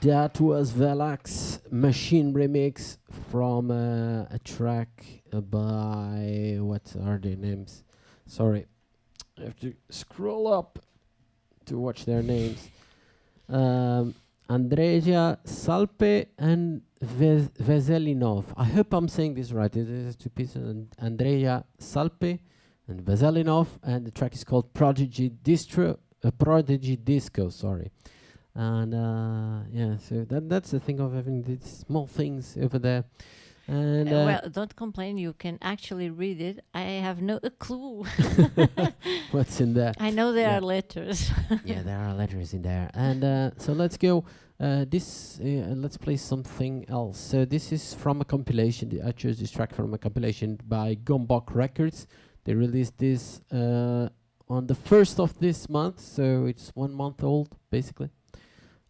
That was Velax Machine Remix from a track by, what are their names? Sorry, I have to scroll up to watch their names. Andrea Salpe and Veselinov. I hope I'm saying this right. It is two pieces, and Andrea Salpe and Veselinov, and the track is called Prodigy Disco. Sorry. And yeah, so that's the thing of having these small things over there. And well, don't complain. You can actually read it. I have no clue. what's in there? I know there are letters. Yeah, there are letters in there. And so let's go. Let's play something else. So this is from a compilation. I chose this track from a compilation by Gombok Records. They released this on the 1st of this month, so it's 1 month old, basically,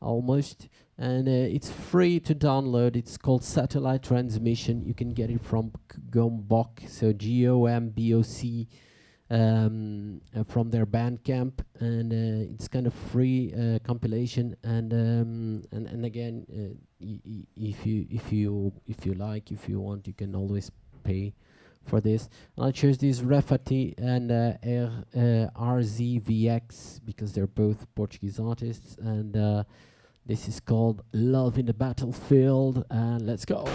almost. And it's free to download. It's called Satellite Transmission. You can get it from Gombok, so Gomboc, from their Bandcamp, and it's kind of free compilation. And again, if you like, if you want, you can always pay for this. And I chose this Refati and RZVX because they're both Portuguese artists, and this is called Love in the Battlefield, and let's go.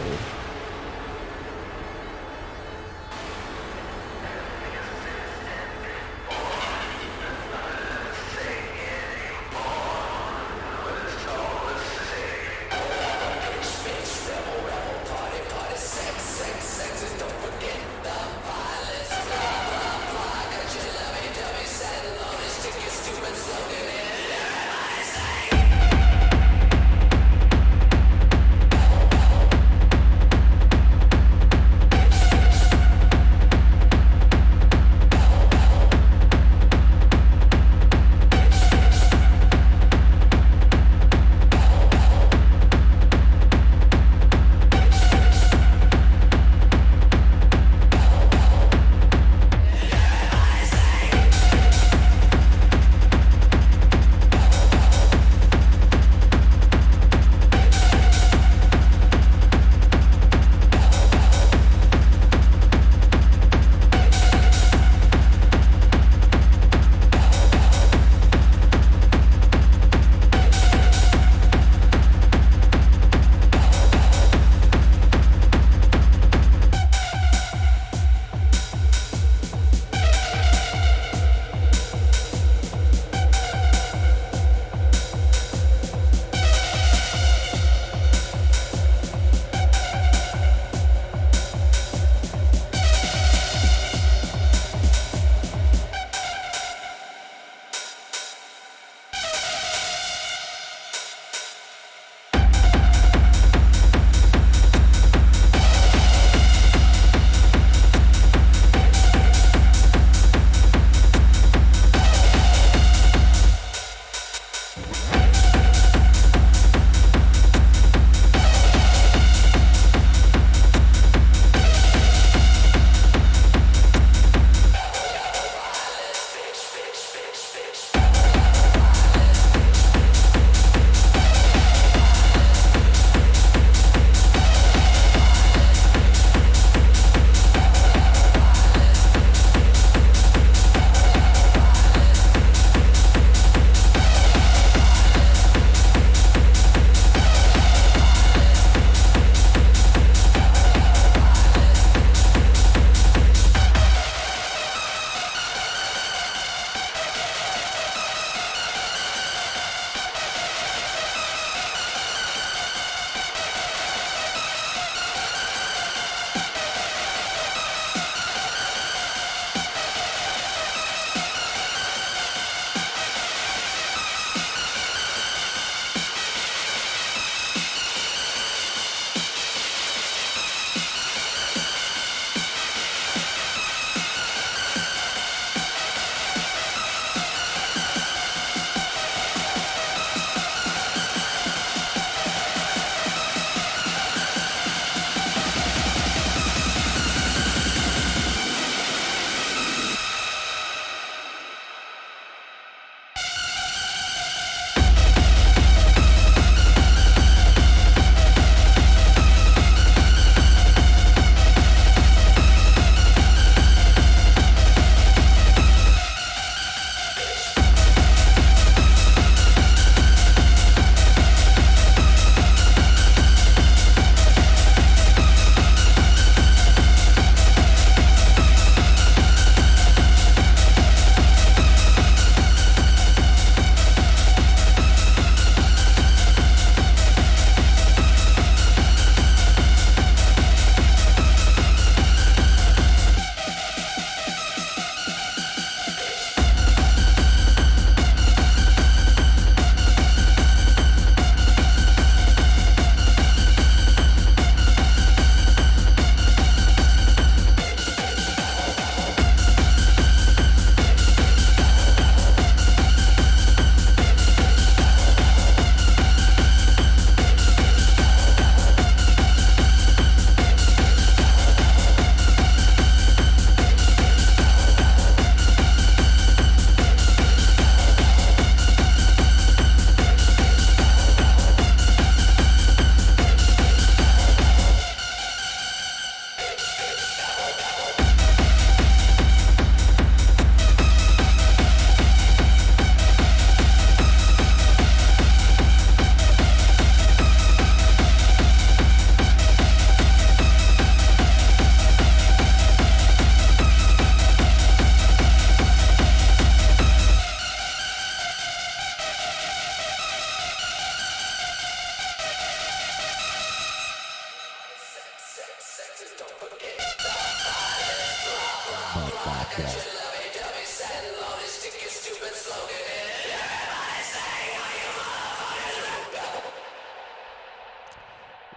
bad guy.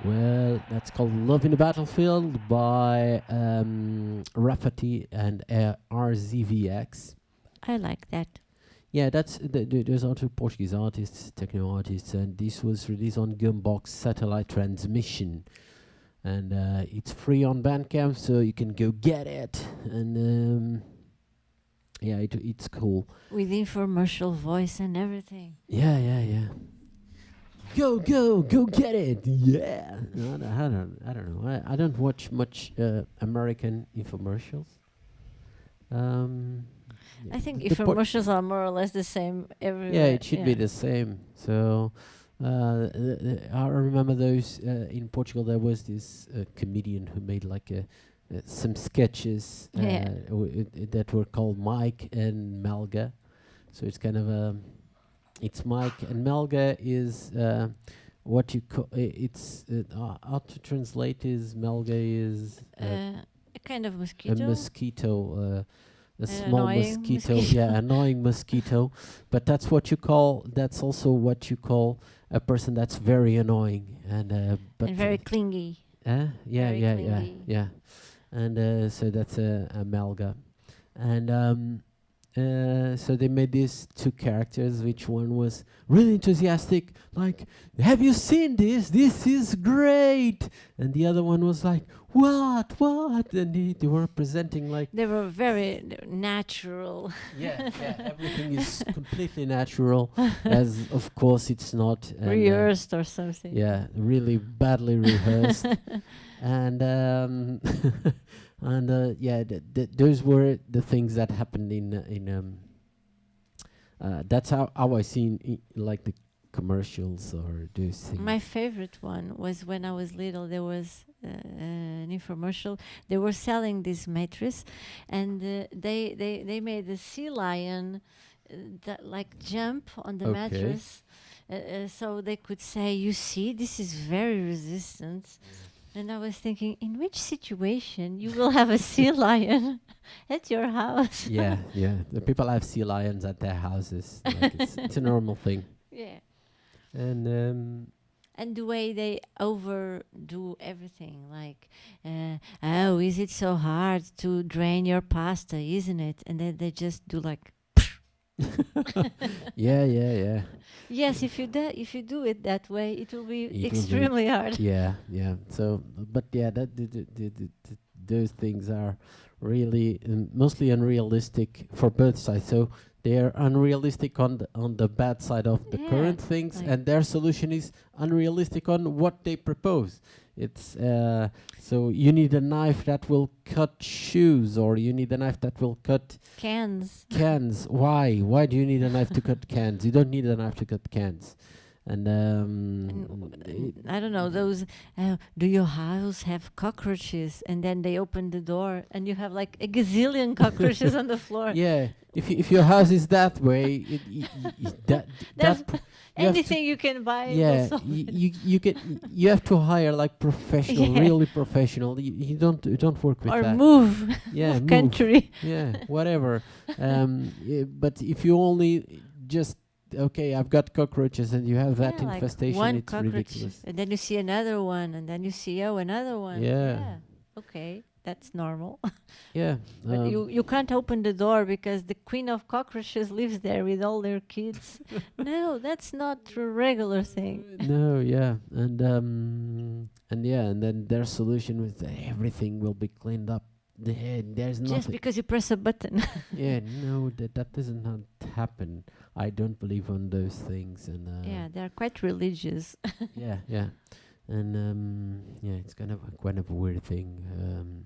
Well, that's called Love in the Battlefield by Rafferty and RZVX. I like that. Yeah, that's there's also Portuguese artists, techno artists, and this was released on Gumbox Satellite Transmission, and it's free on Bandcamp, so you can go get it. And yeah, it's cool. With infomercial voice and everything. Yeah. Go get it! Yeah. No, I don't know. I don't watch much American infomercials. I think The infomercials are more or less the same everywhere. Yeah, it should be the same. So I remember those in Portugal. There was this comedian who made like some sketches that were called Mike and Melga. So it's kind of it's Mike and Melga is what you call it's how to translate is Melga is a kind of a mosquito. mosquito. A small annoying mosquito, mosquito. yeah, annoying mosquito. But that's what you call. That's also what you call a person that's very annoying but And very clingy. yeah, very clingy. yeah. And so that's a Melga, and so they made these two characters. Which one was really enthusiastic, like, "Have you seen this? This is great!" And the other one was like, "What? And they were presenting like, They were very natural. yeah, everything is completely natural, as of course it's not. And, Rehearsed or something. yeah, really badly rehearsed. And and yeah, those were the things that happened in that's how I seen like the commercials or those things. My favorite one was when I was little. There was an infomercial. They were selling this mattress, and they made the sea lion that like jump on the Okay. mattress, so they could say, "You see, this is very resistant." And I was thinking, in which situation you will have a sea lion at your house? yeah. The people have sea lions at their houses. Like it's a normal thing. Yeah. And And the way they overdo everything, like, oh, is it so hard to drain your pasta, isn't it? And then they just do like, yeah. yes, if you do it that way, it will be It will be- extremely hard. Yeah. So, but yeah, that those things are really mostly unrealistic for both sides. So they are unrealistic on the bad side of the Yeah, current things, like- and their solution is unrealistic on what they propose. It's so you need a knife that will cut shoes, or you need a knife that will cut Cans. cans. Why? Why do you need a knife to cut cans? You don't need a knife to cut cans. And I don't know, those, do your house have cockroaches? And then they open the door and you have like a gazillion cockroaches on the floor. yeah, if your house is that way, that There's you have to- anything you can buy. will yeah, solve it. you have to hire like professional, Yeah. really professional. You don't work with Or that. move Yeah, of move. country. Yeah, whatever. But if you only just okay, I've got cockroaches, and you have that Yeah, like infestation, one it's cockroach, ridiculous. and then you see another one, and then you see another one. Yeah. Okay, that's normal. Yeah, But you can't open the door because the queen of cockroaches lives there with all their kids. No, that's not a regular thing. no, yeah, and yeah, and then their solution was that everything will be cleaned up. There's Just nothing. because you press a button. Yeah, no, that doesn't not happen. I don't believe on those things, and Yeah, they're quite religious. yeah, and yeah, it's kind of a weird thing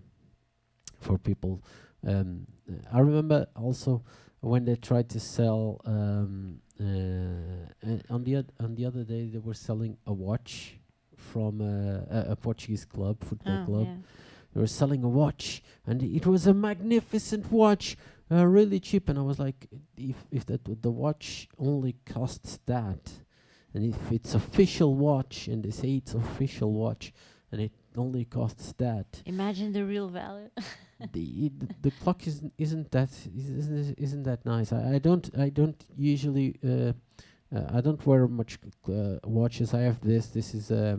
for people. I remember also when they tried to sell on the other day they were selling a watch from a Portuguese football club. Yeah. They were selling a watch, and it was a magnificent watch, really cheap. And I was like, if the watch only costs that, and if it's official watch, and they say it's official watch, and it only costs that. Imagine the real value. The clock isn't that nice. I don't usually I don't wear much watches. I have this. This is a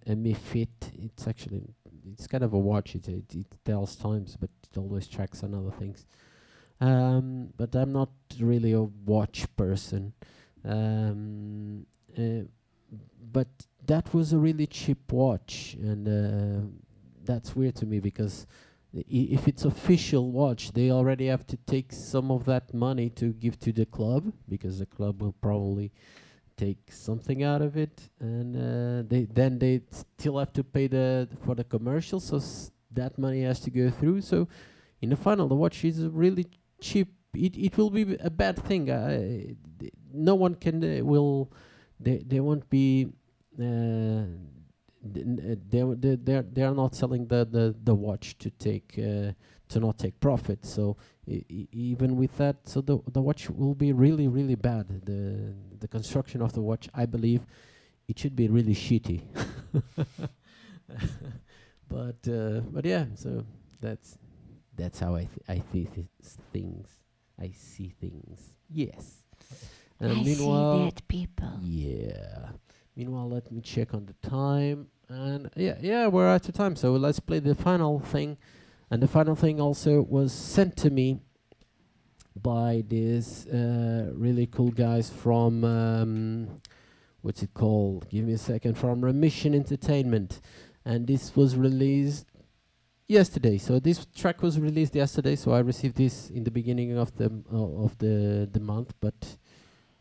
Mi Fit. It's kind of a watch. It tells times, but it always tracks on other things. But I'm not really a watch person. But that was a really cheap watch, and that's weird to me because if it's official watch, they already have to take some of that money to give to the club, because the club will probably take something out of it, and they still have to pay for the commercial, so that money has to go through. So in the final, the watch is really cheap. It will be a bad thing. No one can they won't be. They are not selling the watch to not take profit. So even with that, so the watch will be really bad. The construction of the watch, I believe, it should be really shitty. But yeah, so that's how I see things. I see things. Yes. And I meanwhile, see dead people. yeah. Meanwhile, let me check on the time. And yeah, we're out of time. So let's play the final thing. And the final thing also was sent to me by these really cool guys from, what's it called? Give me a second. From Remission Entertainment. And this was released yesterday. So this track was released yesterday. So I received this in the beginning of the month. But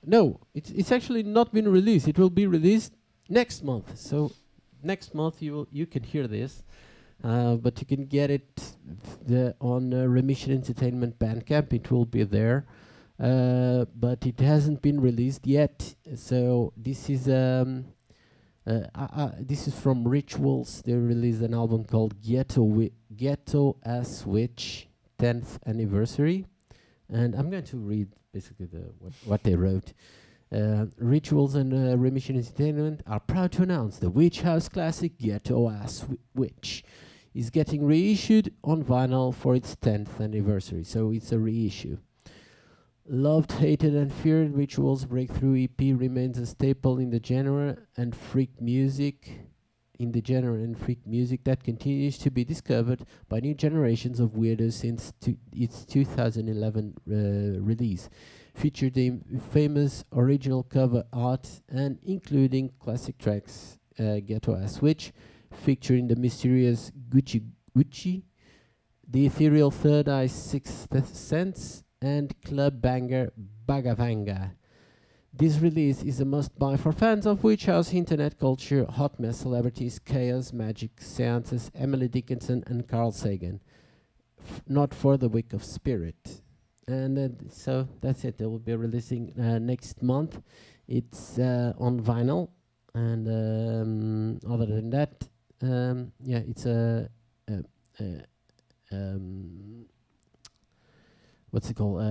no, it's actually not been released. It will be released next month. So next month you can hear this, but you can get it on Remission Entertainment Bandcamp. It will be there, but it hasn't been released yet. So this is from Rituals. They released an album called Ghetto Ass Witch 10th Anniversary, and I'm going to read basically what they wrote. Rituals and Remission Entertainment are proud to announce the Witch House classic Ghetto Ass Witch is getting reissued on vinyl for its 10th anniversary. So it's a reissue. Loved, hated and feared, Rituals' breakthrough EP remains a staple in the genre and freak music that continues to be discovered by new generations of weirdos since its 2011 release. Featured the famous original cover art and including classic tracks Ghetto Ass Witch, featuring the mysterious Gucci, the ethereal Third Eye Sixth Sense, and club banger Bagavanga. This release is a must-buy for fans of witch house, internet culture, hot mess celebrities, chaos, magic, seances, Emily Dickinson and Carl Sagan. Not for the weak of spirit. And so that's it. They will be releasing next month. It's on vinyl. And other than that, yeah, it's what's it called?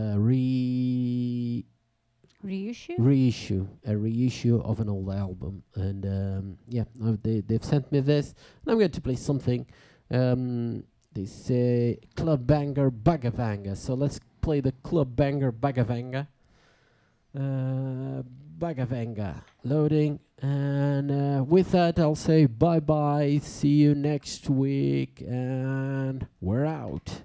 Reissue? A reissue of an old album. And yeah, they've sent me this. And I'm going to play something. They say Club Banger Bagavanga. So let's play the Club Banger Bagavanga. Bagavanga loading. And with that, I'll say bye-bye. See you next week. And we're out.